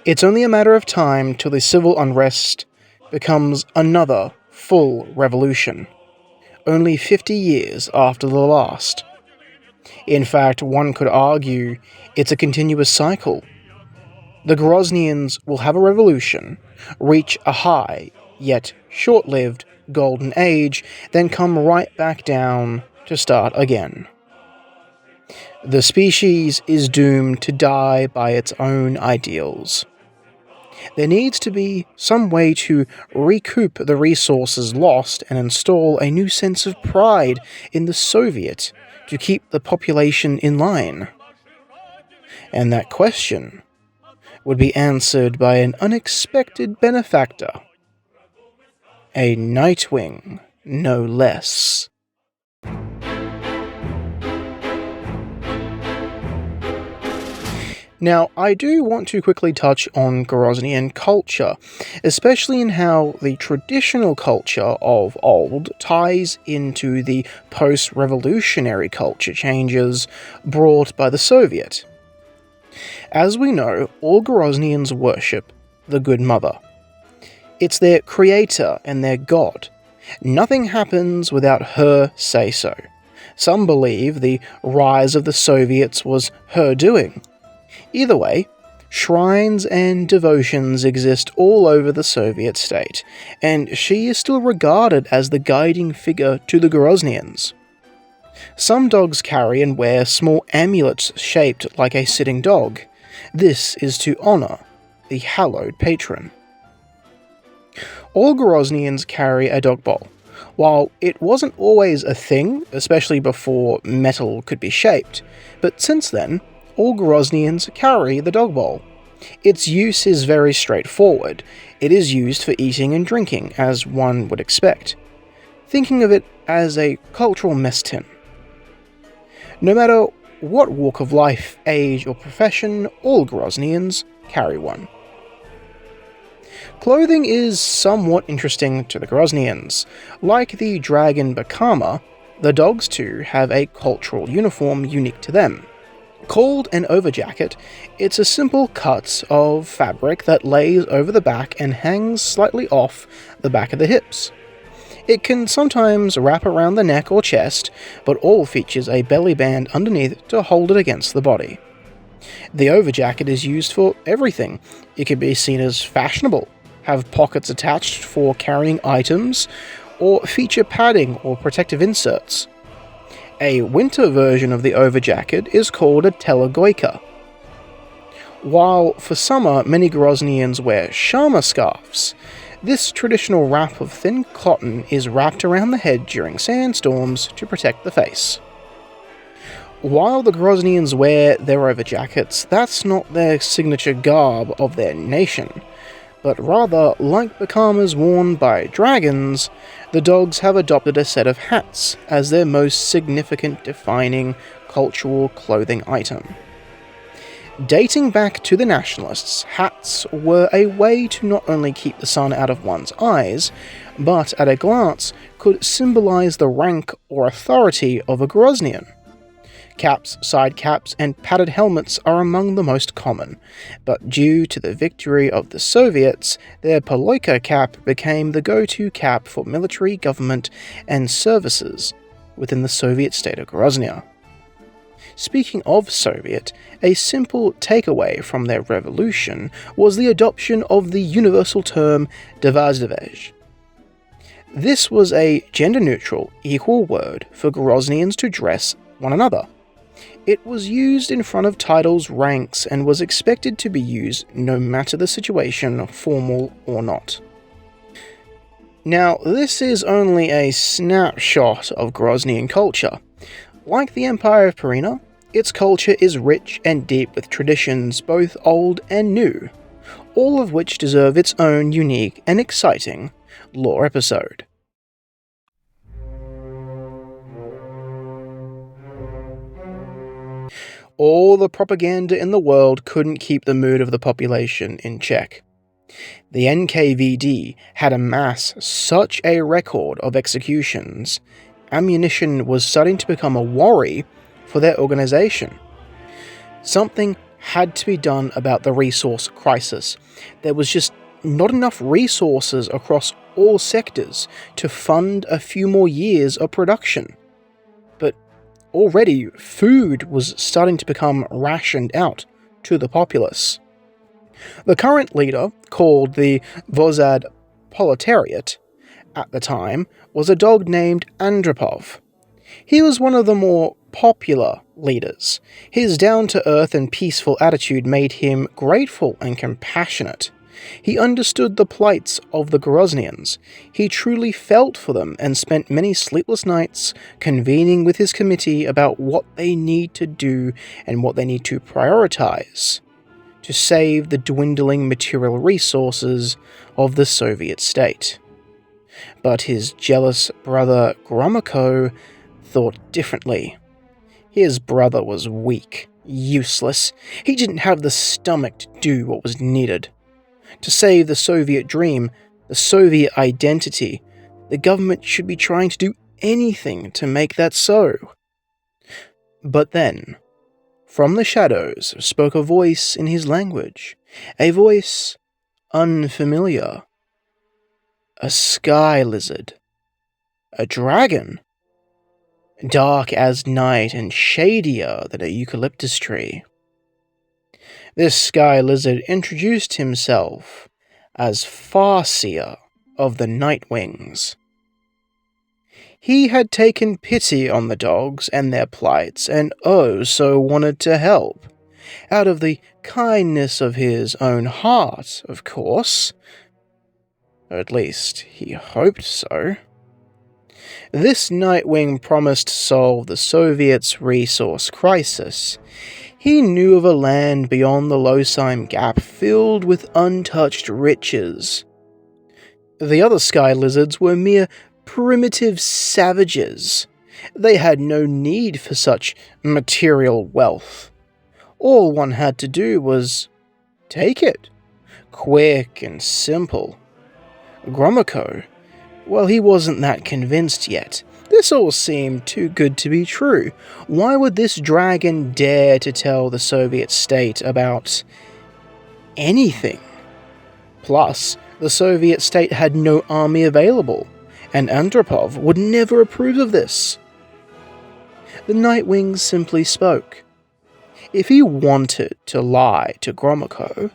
It's only a matter of time till the civil unrest becomes another full revolution, only 50 years after the last. In fact, one could argue it's a continuous cycle. The Garyosians will have a revolution, reach a high, yet short-lived, golden age, then come right back down to start again. The species is doomed to die by its own ideals. There needs to be some way to recoup the resources lost and install a new sense of pride in the Soviet to keep the population in line. And that question would be answered by an unexpected benefactor. A Nightwing, no less. Now, I do want to quickly touch on Garyosian culture, especially in how the traditional culture of old ties into the post-revolutionary culture changes brought by the Soviet. As we know, all Garyosians worship the Good Mother. It's their creator and their god, Nothing happens without her say-so. Some believe the rise of the Soviets was her doing. Either way, shrines and devotions exist all over the Soviet state, and she is still regarded as the guiding figure to the Garyosians. Some dogs carry and wear small amulets shaped like a sitting dog. This is to honor the hallowed patron. All Garyosians carry a dog bowl. While it wasn't always a thing, especially before metal could be shaped, but since then, all Garyosians carry the dog bowl. Its use is very straightforward. It is used for eating and drinking, as one would expect. Thinking of it as a cultural mess tin. No matter what walk of life, age, or profession, all Garyosians carry one. Clothing is somewhat interesting to the Garyosians. Like the dragon Bakama, the dogs too have a cultural uniform unique to them. Called an overjacket, it's a simple cut of fabric that lays over the back and hangs slightly off the back of the hips. It can sometimes wrap around the neck or chest, but all features a belly band underneath to hold it against the body. The overjacket is used for everything. It can be seen as fashionable, have pockets attached for carrying items, or feature padding or protective inserts. A winter version of the overjacket is called a telegoika. While for summer many Garyosians wear shama scarves, this traditional wrap of thin cotton is wrapped around the head during sandstorms to protect the face. While the Garyosians wear their overjackets, that's not their signature garb of their nation, but rather, like Bakamas worn by dragons, the dogs have adopted a set of hats as their most significant defining cultural clothing item. Dating back to the Nationalists, hats were a way to not only keep the sun out of one's eyes, but at a glance could symbolize the rank or authority of a Garyosian. Caps, side caps, and padded helmets are among the most common, but due to the victory of the Soviets, their Poloika cap became the go-to cap for military, government, and services within the Soviet state of Grozny. Speaking of Soviet, a simple takeaway from their revolution was the adoption of the universal term "devazdevaj." This was a gender-neutral, equal word for Garyosians to dress one another. It was used in front of titles, ranks, and was expected to be used no matter the situation, formal or not. Now, this is only a snapshot of Garyosian culture. Like the Empire of Pareena, its culture is rich and deep with traditions both old and new, all of which deserve its own unique and exciting lore episode. All the propaganda in the world couldn't keep the mood of the population in check. The NKVD had amassed such a record of executions, ammunition was starting to become a worry for their organization. Something had to be done about the resource crisis. There was just not enough resources across all sectors to fund a few more years of production. But already, food was starting to become rationed out to the populace. The current leader, called the Vozad Proletariat, at the time, was a dog named Andropov. He was one of the more popular leaders. His down-to-earth and peaceful attitude made him grateful and compassionate. He understood the plights of the Garyosians. He truly felt for them and spent many sleepless nights convening with his committee about what they need to do and what they need to prioritize to save the dwindling material resources of the Soviet state. But his jealous brother Gromyko thought differently. His brother was weak, useless. He didn't have the stomach to do what was needed. To save the Soviet dream, the Soviet identity, the government should be trying to do anything to make that so. But then, from the shadows spoke a voice in his language, a voice unfamiliar. A sky lizard A dragon? Dark as night and shadier than a eucalyptus tree. This sky lizard introduced himself as Farseer of the Nightwings. He had taken pity on the dogs and their plights, and oh so wanted to help. Out of the kindness of his own heart, of course. At least, he hoped so. This Nightwing promised to solve the Soviets' resource crisis. He knew of a land beyond the Losime Gap filled with untouched riches. The other sky lizards were mere primitive savages. They had no need for such material wealth. All one had to do was take it. Quick and simple. Gromyko, well, he wasn't that convinced yet. This all seemed too good to be true. Why would this dragon dare to tell the Soviet state about anything? Plus, the Soviet state had no army available, and Andropov would never approve of this. The Nightwings simply spoke. If he wanted to lie to Gromyko,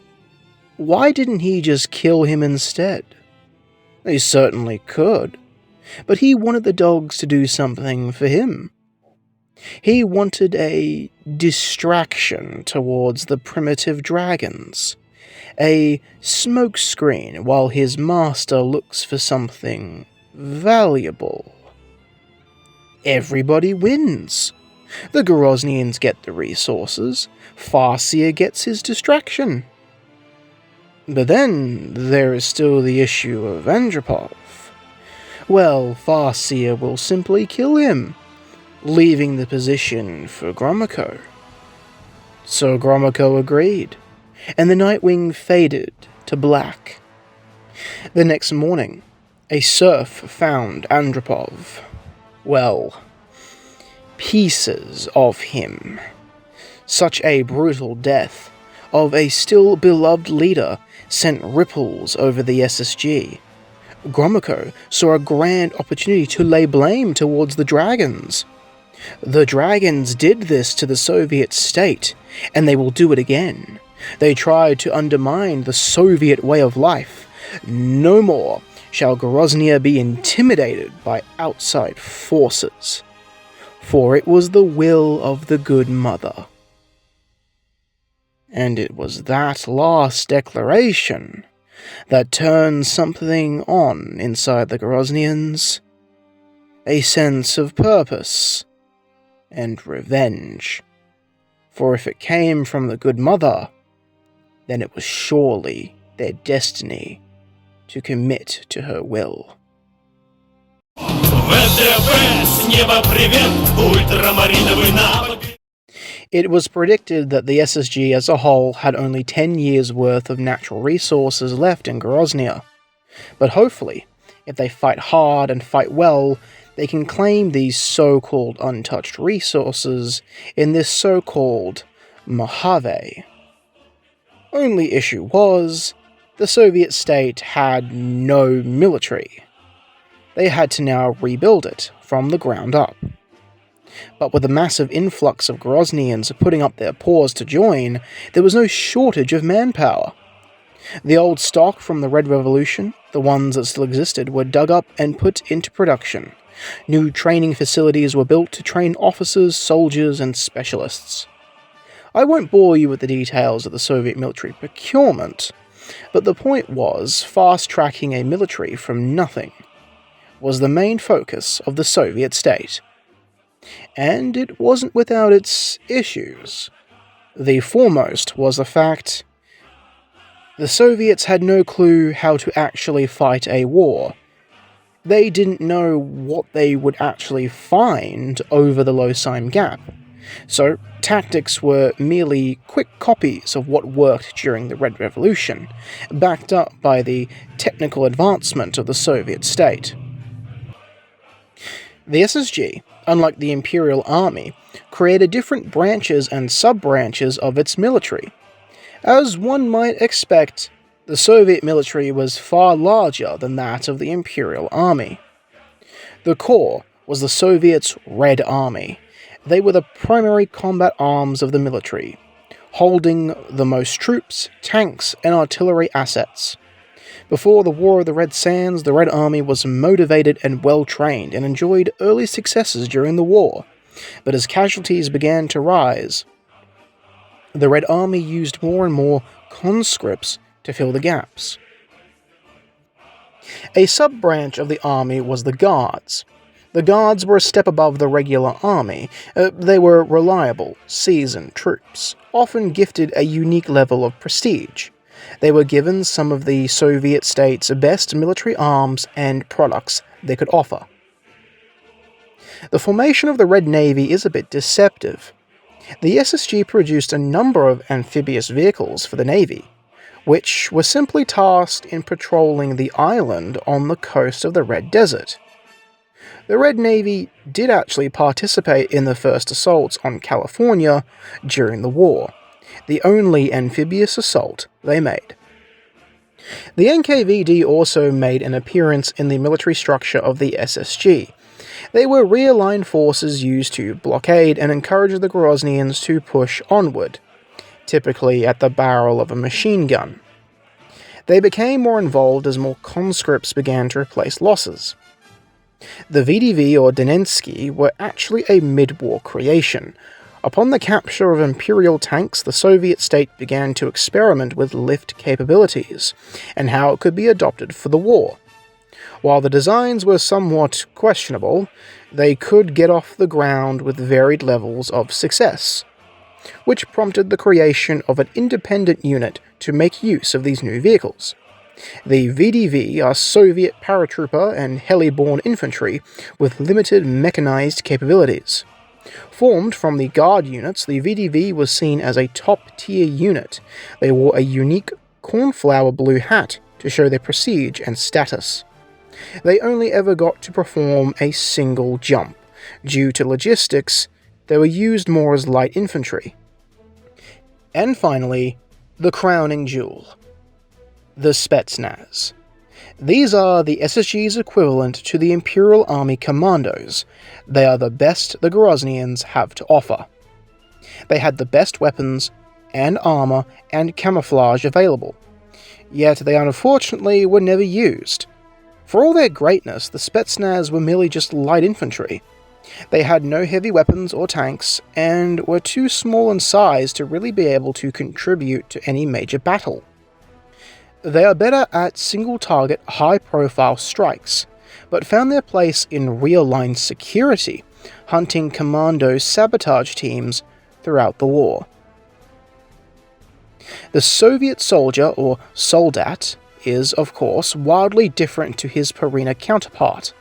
why didn't he just kill him instead? He certainly could, but he wanted the dogs to do something for him. He wanted a distraction towards the primitive dragons, a smokescreen while his master looks for something valuable. Everybody wins. The Garyosians get the resources, Farseer gets his distraction. But then there is still the issue of Andropov. Well, Farseer will simply kill him, leaving the position for Gromyko. So Gromyko agreed, and the Nightwing faded to black. The next morning, a serf found Andropov. Well, pieces of him. Such a brutal death of a still beloved leader sent ripples over the SSG. Gromyko saw a grand opportunity to lay blame towards the dragons. The dragons did this to the Soviet state, and they will do it again. They tried to undermine the Soviet way of life. No more shall Grozny be intimidated by outside forces, for it was the will of the good mother. And it was that last declaration that turned something on inside the Groznyans. A sense of purpose and revenge. For if it came from the good mother, then it was surely their destiny to commit to her will. It was predicted that the SSG as a whole had only 10 years' worth of natural resources left in Grozny. But hopefully, if they fight hard and fight well, they can claim these so-called untouched resources in this so-called Mojave. Only issue was, the Soviet state had no military. They had to now rebuild it from the ground up. But with a massive influx of Groznyans putting up their paws to join, there was no shortage of manpower. The old stock from the Red Revolution, the ones that still existed, were dug up and put into production. New training facilities were built to train officers, soldiers, and specialists. I won't bore you with the details of the Soviet military procurement, but the point was, fast-tracking a military from nothing was the main focus of the Soviet state. And it wasn't without its issues. The foremost was the fact the Soviets had no clue how to actually fight a war. They didn't know what they would actually find over the Losime Gap, so tactics were merely quick copies of what worked during the Red Revolution, backed up by the technical advancement of the Soviet state. The SSG, unlike the Imperial Army, created different branches and sub-branches of its military. As one might expect, the Soviet military was far larger than that of the Imperial Army. The core was the Soviets' Red Army. They were the primary combat arms of the military, holding the most troops, tanks, and artillery assets. Before the War of the Red Sands, the Red Army was motivated and well-trained and enjoyed early successes during the war, but as casualties began to rise, the Red Army used more and more conscripts to fill the gaps. A sub-branch of the army was the Guards. The Guards were a step above the regular army. They were reliable, seasoned troops, often gifted a unique level of prestige. They were given some of the Soviet state's best military arms and products they could offer. The formation of the Red Navy is a bit deceptive. The SSG produced a number of amphibious vehicles for the Navy, which were simply tasked in patrolling the island on the coast of the Red Desert. The Red Navy did actually participate in the first assaults on California during the war, the only amphibious assault they made. The NKVD also made an appearance in the military structure of the SSG. They were realigned forces used to blockade and encourage the Garyosians to push onward, typically at the barrel of a machine gun. They became more involved as more conscripts began to replace losses. The VDV or Donetsky were actually a mid-war creation. Upon the capture of Imperial tanks, the Soviet state began to experiment with lift capabilities, and how it could be adopted for the war. While the designs were somewhat questionable, they could get off the ground with varied levels of success, which prompted the creation of an independent unit to make use of these new vehicles. The VDV are Soviet paratrooper and heli-borne infantry with limited mechanized capabilities. Formed from the Guard units, the VDV was seen as a top-tier unit. They wore a unique cornflower blue hat to show their prestige and status. They only ever got to perform a single jump. Due to logistics, they were used more as light infantry. And finally, the crowning jewel, the Spetsnaz. These are the SSG's equivalent to the Imperial Army Commandos. They are the best the Garyosians have to offer. They had the best weapons and armor and camouflage available, yet they unfortunately were never used. For all their greatness, the Spetsnaz were merely just light infantry. They had no heavy weapons or tanks, and were too small in size to really be able to contribute to any major battle. They are better at single-target, high-profile strikes, but found their place in real-line security, hunting commando sabotage teams throughout the war. The Soviet soldier, or soldat, is, of course, wildly different to his Pareena counterpart,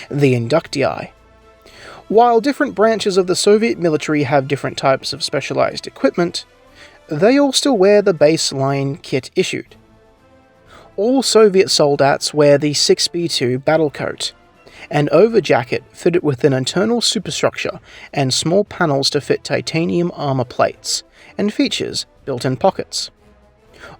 the inductii. While different branches of the Soviet military have different types of specialized equipment, they all still wear the baseline kit issued. All Soviet soldats wear the 6B2 battle coat, an overjacket fitted with an internal superstructure and small panels to fit titanium armor plates, and features built-in pockets.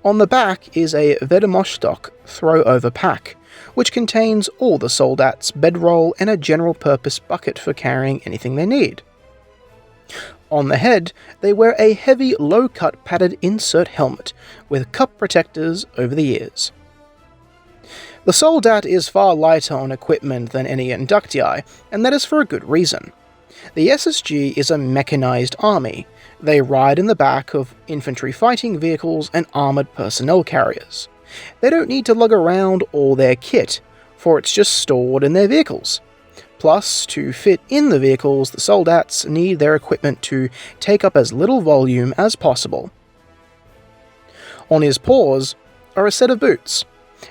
On the back is a Vedomostok throw-over pack, which contains all the soldats' bedroll and a general-purpose bucket for carrying anything they need. On the head, they wear a heavy, low-cut padded insert helmet with cup protectors over the ears. The soldat is far lighter on equipment than any inductii, and that is for a good reason. The SSG is a mechanized army. They ride in the back of infantry fighting vehicles and armored personnel carriers. They don't need to lug around all their kit, for it's just stored in their vehicles. Plus, to fit in the vehicles, the soldats need their equipment to take up as little volume as possible. On his paws are a set of boots.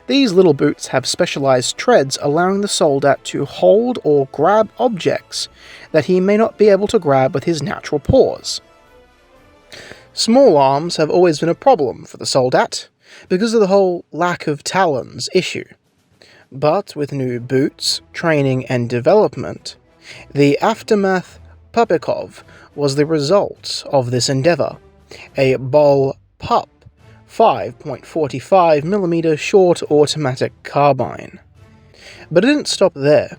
These little boots have specialized treads allowing the soldat to hold or grab objects that he may not be able to grab with his natural paws. Small arms have always been a problem for the soldat, because of the whole lack of talons issue. But with new boots, training, and development, the Aftermath Pupikov was the result of this endeavor, a Bol Pup 5.45mm short automatic carbine. But it didn't stop there.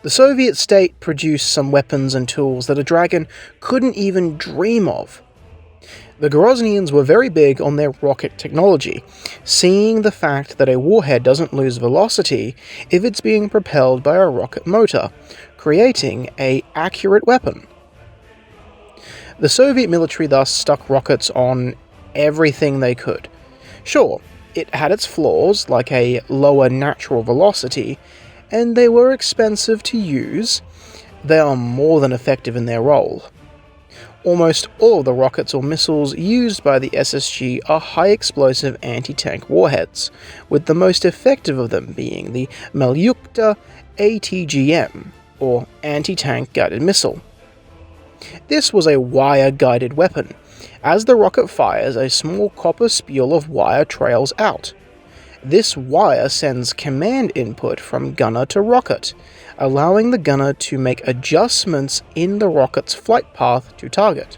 The Soviet state produced some weapons and tools that a Dragon couldn't even dream of. The Garyosians were very big on their rocket technology, seeing the fact that a warhead doesn't lose velocity if it's being propelled by a rocket motor, creating an accurate weapon. The Soviet military thus stuck rockets on everything they could. Sure, it had its flaws, like a lower natural velocity, and they were expensive to use. They are more than effective in their role. Almost all of the rockets or missiles used by the SSG are high-explosive anti-tank warheads, with the most effective of them being the Malyukta ATGM, or Anti-Tank Guided Missile. This was a wire-guided weapon. As the rocket fires, a small copper spool of wire trails out. This wire sends command input from gunner to rocket, allowing the gunner to make adjustments in the rocket's flight path to target.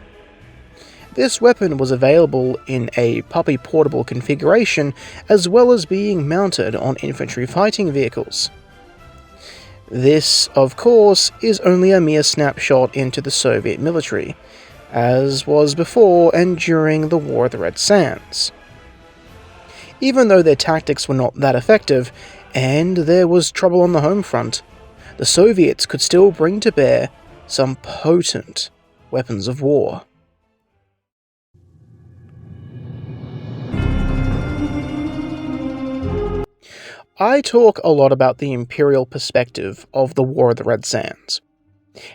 This weapon was available in a puppy portable configuration, as well as being mounted on infantry fighting vehicles. This, of course, is only a mere snapshot into the Soviet military, as was before and during the War of the Red Sands. Even though their tactics were not that effective, and there was trouble on the home front, the Soviets could still bring to bear some potent weapons of war. I talk a lot about the imperial perspective of the War of the Red Sands,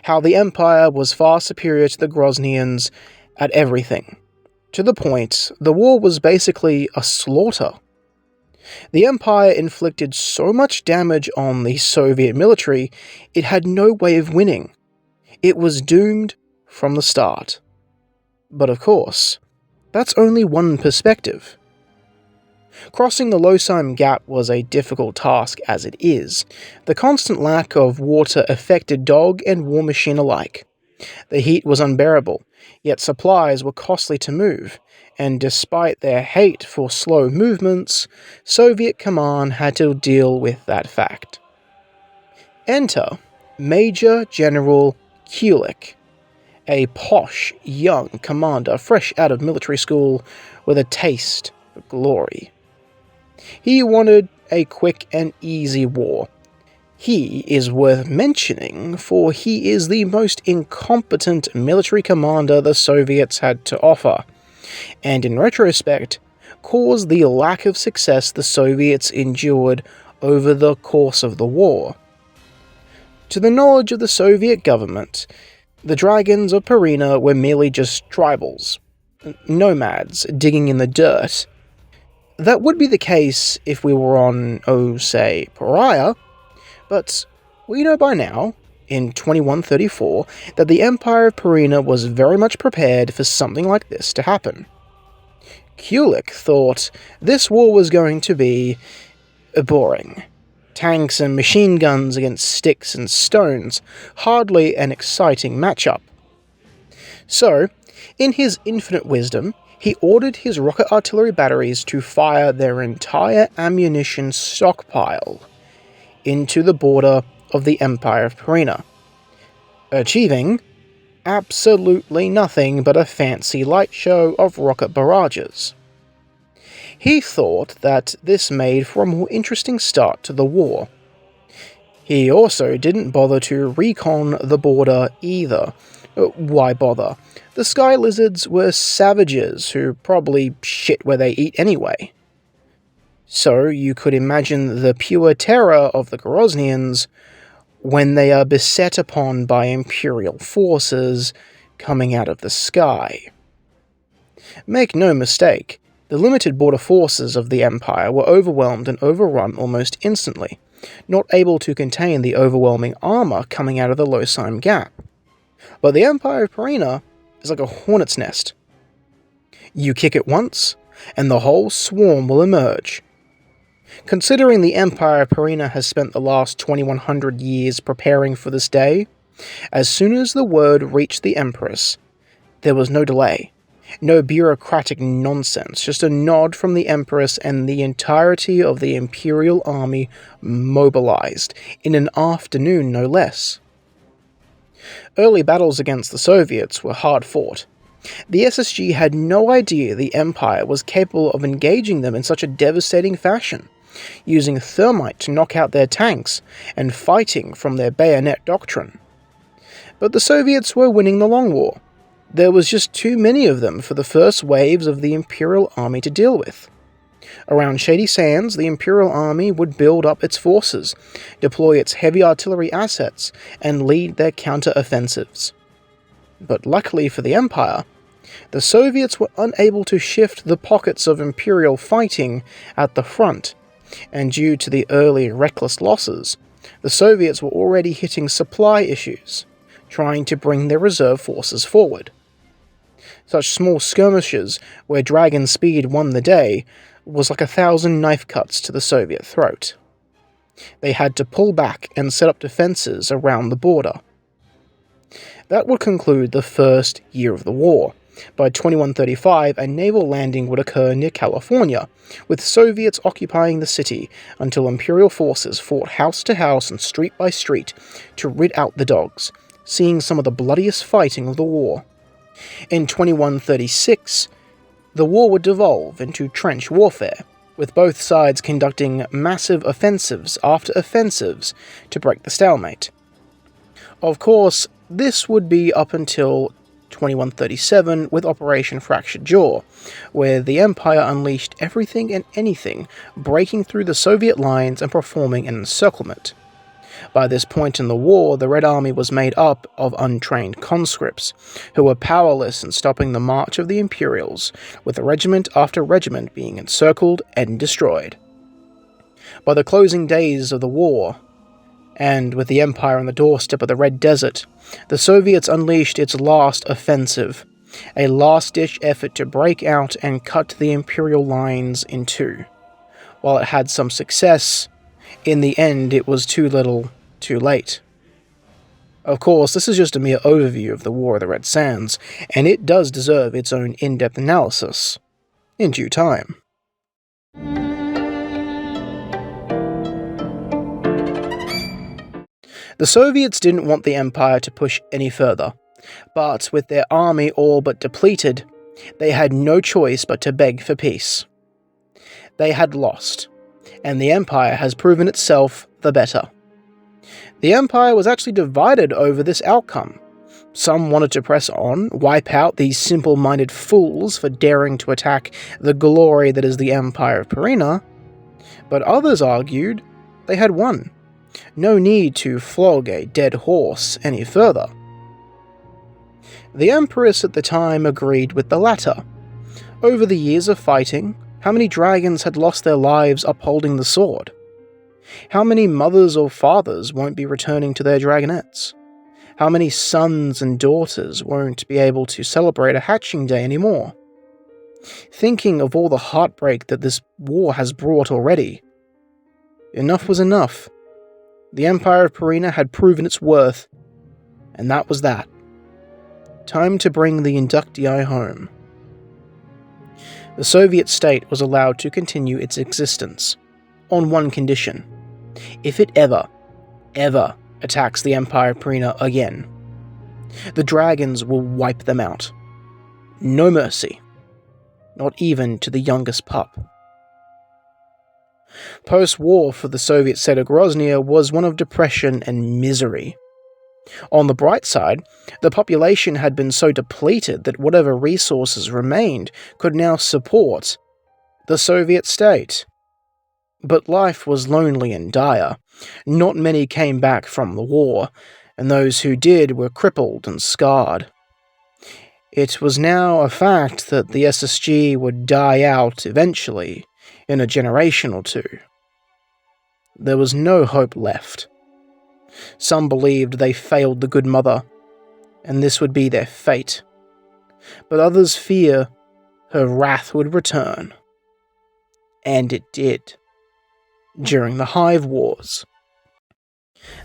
how the Empire was far superior to the Garyosians at everything. To the point, the war was basically a slaughter. The Empire inflicted so much damage on the Soviet military, it had no way of winning. It was doomed from the start. But of course, that's only one perspective. Crossing the Losime Gap was a difficult task as it is. The constant lack of water affected dog and war machine alike. The heat was unbearable, yet supplies were costly to move, and despite their hate for slow movements, Soviet command had to deal with that fact. Enter Major General Kulik, a posh, young commander fresh out of military school with a taste for glory. He wanted a quick and easy war. He is worth mentioning, for he is the most incompetent military commander the Soviets had to offer, and in retrospect, caused the lack of success the Soviets endured over the course of the war. To the knowledge of the Soviet government, the Dragons of Pareena were merely just tribals, nomads digging in the dirt. That would be the case if we were on, say, Pareena, but we know by now, in 2134, that the Empire of Pareena was very much prepared for something like this to happen. Kulik thought this war was going to be boring. Tanks and machine guns against sticks and stones, hardly an exciting matchup. So, in his infinite wisdom, he ordered his rocket artillery batteries to fire their entire ammunition stockpile into the border of the Empire of Pareena, achieving absolutely nothing but a fancy light show of rocket barrages. He thought that this made for a more interesting start to the war. He also didn't bother to recon the border either. Why bother? The Sky Lizards were savages who probably shit where they eat anyway. So you could imagine the pure terror of the Garyosians when they are beset upon by Imperial forces coming out of the sky. Make no mistake, the limited border forces of the Empire were overwhelmed and overrun almost instantly, not able to contain the overwhelming armor coming out of the Losime Gap. But the Empire of Pareena is like a hornet's nest. You kick it once, and the whole swarm will emerge. Considering the Empire of Pareena has spent the last 2100 years preparing for this day, as soon as the word reached the Empress, there was no delay. No bureaucratic nonsense, just a nod from the Empress and the entirety of the Imperial Army mobilized, in an afternoon no less. Early battles against the Soviets were hard fought. The SSG had no idea the Empire was capable of engaging them in such a devastating fashion, using thermite to knock out their tanks and fighting from their bayonet doctrine. But the Soviets were winning the Long War. There was just too many of them for the first waves of the Imperial Army to deal with. Around Shady Sands, the Imperial Army would build up its forces, deploy its heavy artillery assets, and lead their counter-offensives. But luckily for the Empire, the Soviets were unable to shift the pockets of Imperial fighting at the front, and due to the early reckless losses, the Soviets were already hitting supply issues, trying to bring their reserve forces forward. Such small skirmishes where Dragon Speed won the day was like 1,000 knife cuts to the Soviet throat. They had to pull back and set up defenses around the border. That would conclude the first year of the war. By 2135, a naval landing would occur near California, with Soviets occupying the city until Imperial forces fought house to house and street by street to rid out the dogs, seeing some of the bloodiest fighting of the war. In 2136, the war would devolve into trench warfare, with both sides conducting massive offensives after offensives to break the stalemate. Of course, this would be up until 2137 with Operation Fractured Jaw, where the Empire unleashed everything and anything, breaking through the Soviet lines and performing an encirclement. By this point in the war, the Red Army was made up of untrained conscripts, who were powerless in stopping the march of the Imperials, with regiment after regiment being encircled and destroyed. By the closing days of the war, and with the Empire on the doorstep of the Red Desert, the Soviets unleashed its last offensive, a last-ditch effort to break out and cut the Imperial lines in two. While it had some success, in the end it was too little, too late. Of course, this is just a mere overview of the War of the Red Sands, and it does deserve its own in-depth analysis, in due time. The Soviets didn't want the Empire to push any further, but with their army all but depleted, they had no choice but to beg for peace. They had lost, and the Empire has proven itself the better. The Empire was actually divided over this outcome. Some wanted to press on, wipe out these simple-minded fools for daring to attack the glory that is the Empire of Pareena, but others argued they had won. No need to flog a dead horse any further. The Empress at the time agreed with the latter. Over the years of fighting, how many dragons had lost their lives upholding the sword? How many mothers or fathers won't be returning to their dragonettes? How many sons and daughters won't be able to celebrate a hatching day anymore? Thinking of all the heartbreak that this war has brought already, enough was enough. The Empire of Pareena had proven its worth, and that was that. Time to bring the inductee home. The Soviet state was allowed to continue its existence, on one condition. If it ever attacks the Empire of Pareena again, the dragons will wipe them out. No mercy. Not even to the youngest pup. Post-war for the Soviet state of Grozny was one of depression and misery. On the bright side, the population had been so depleted that whatever resources remained could now support the Soviet state. But life was lonely and dire. Not many came back from the war, and those who did were crippled and scarred. It was now a fact that the SSG would die out eventually, in a generation or two. There was no hope left. Some believed they failed the Good Mother, and this would be their fate. But others fear her wrath would return. And it did. During the Hive Wars.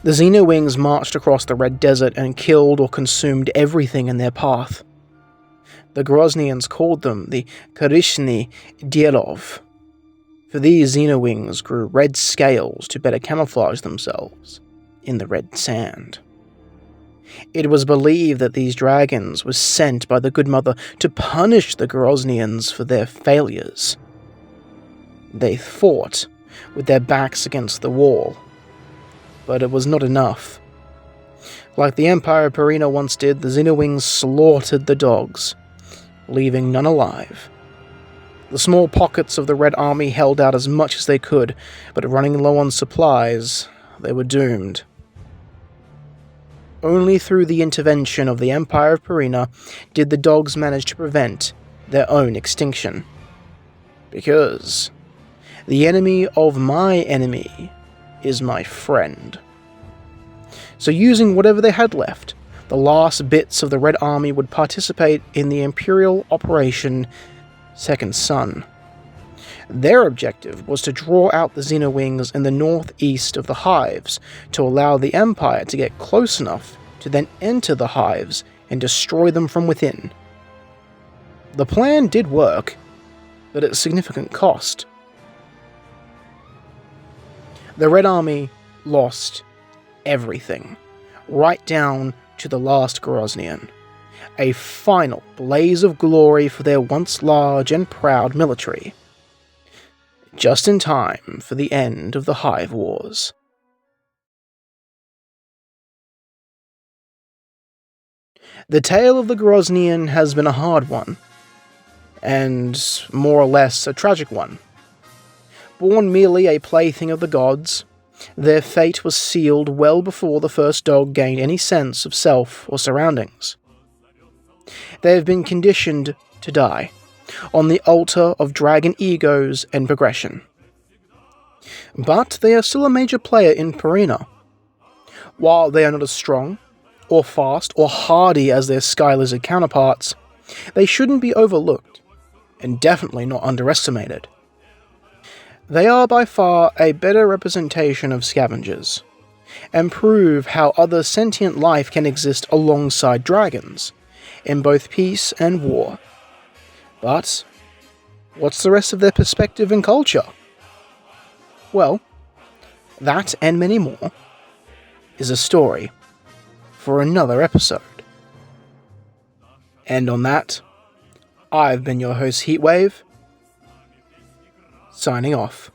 The Xenowings marched across the Red Desert and killed or consumed everything in their path. The Groznyans called them the Karishny Dyelov, for these Xenowings grew red scales to better camouflage themselves in the red sand. It was believed that these dragons were sent by the Good Mother to punish the Groznyans for their failures. They fought with their backs against the wall, but it was not enough. Like the Empire of Pareena once did, the Xenowings slaughtered the dogs, leaving none alive. The small pockets of the Red Army held out as much as they could, but running low on supplies, they were doomed. Only through the intervention of the Empire of Pareena did the dogs manage to prevent their own extinction. Because the enemy of my enemy is my friend. So using whatever they had left, the last bits of the Red Army would participate in the Imperial Operation Second Son. Their objective was to draw out the Xenowings in the northeast of the hives to allow the Empire to get close enough to then enter the hives and destroy them from within. The plan did work, but at significant cost. The Red Army lost everything, right down to the last Groznian, a final blaze of glory for their once large and proud military, just in time for the end of the Hive Wars. The tale of the Groznian has been a hard one, and more or less a tragic one. Born merely a plaything of the gods, their fate was sealed well before the first dog gained any sense of self or surroundings. They have been conditioned to die, on the altar of dragon egos and progression. But they are still a major player in Pareena. While they are not as strong, or fast, or hardy as their Sky Lizard counterparts, they shouldn't be overlooked, and definitely not underestimated. They are by far a better representation of scavengers, and prove how other sentient life can exist alongside dragons, in both peace and war. But what's the rest of their perspective and culture? Well, that and many more is a story for another episode. And on that, I've been your host Heatwave, signing off.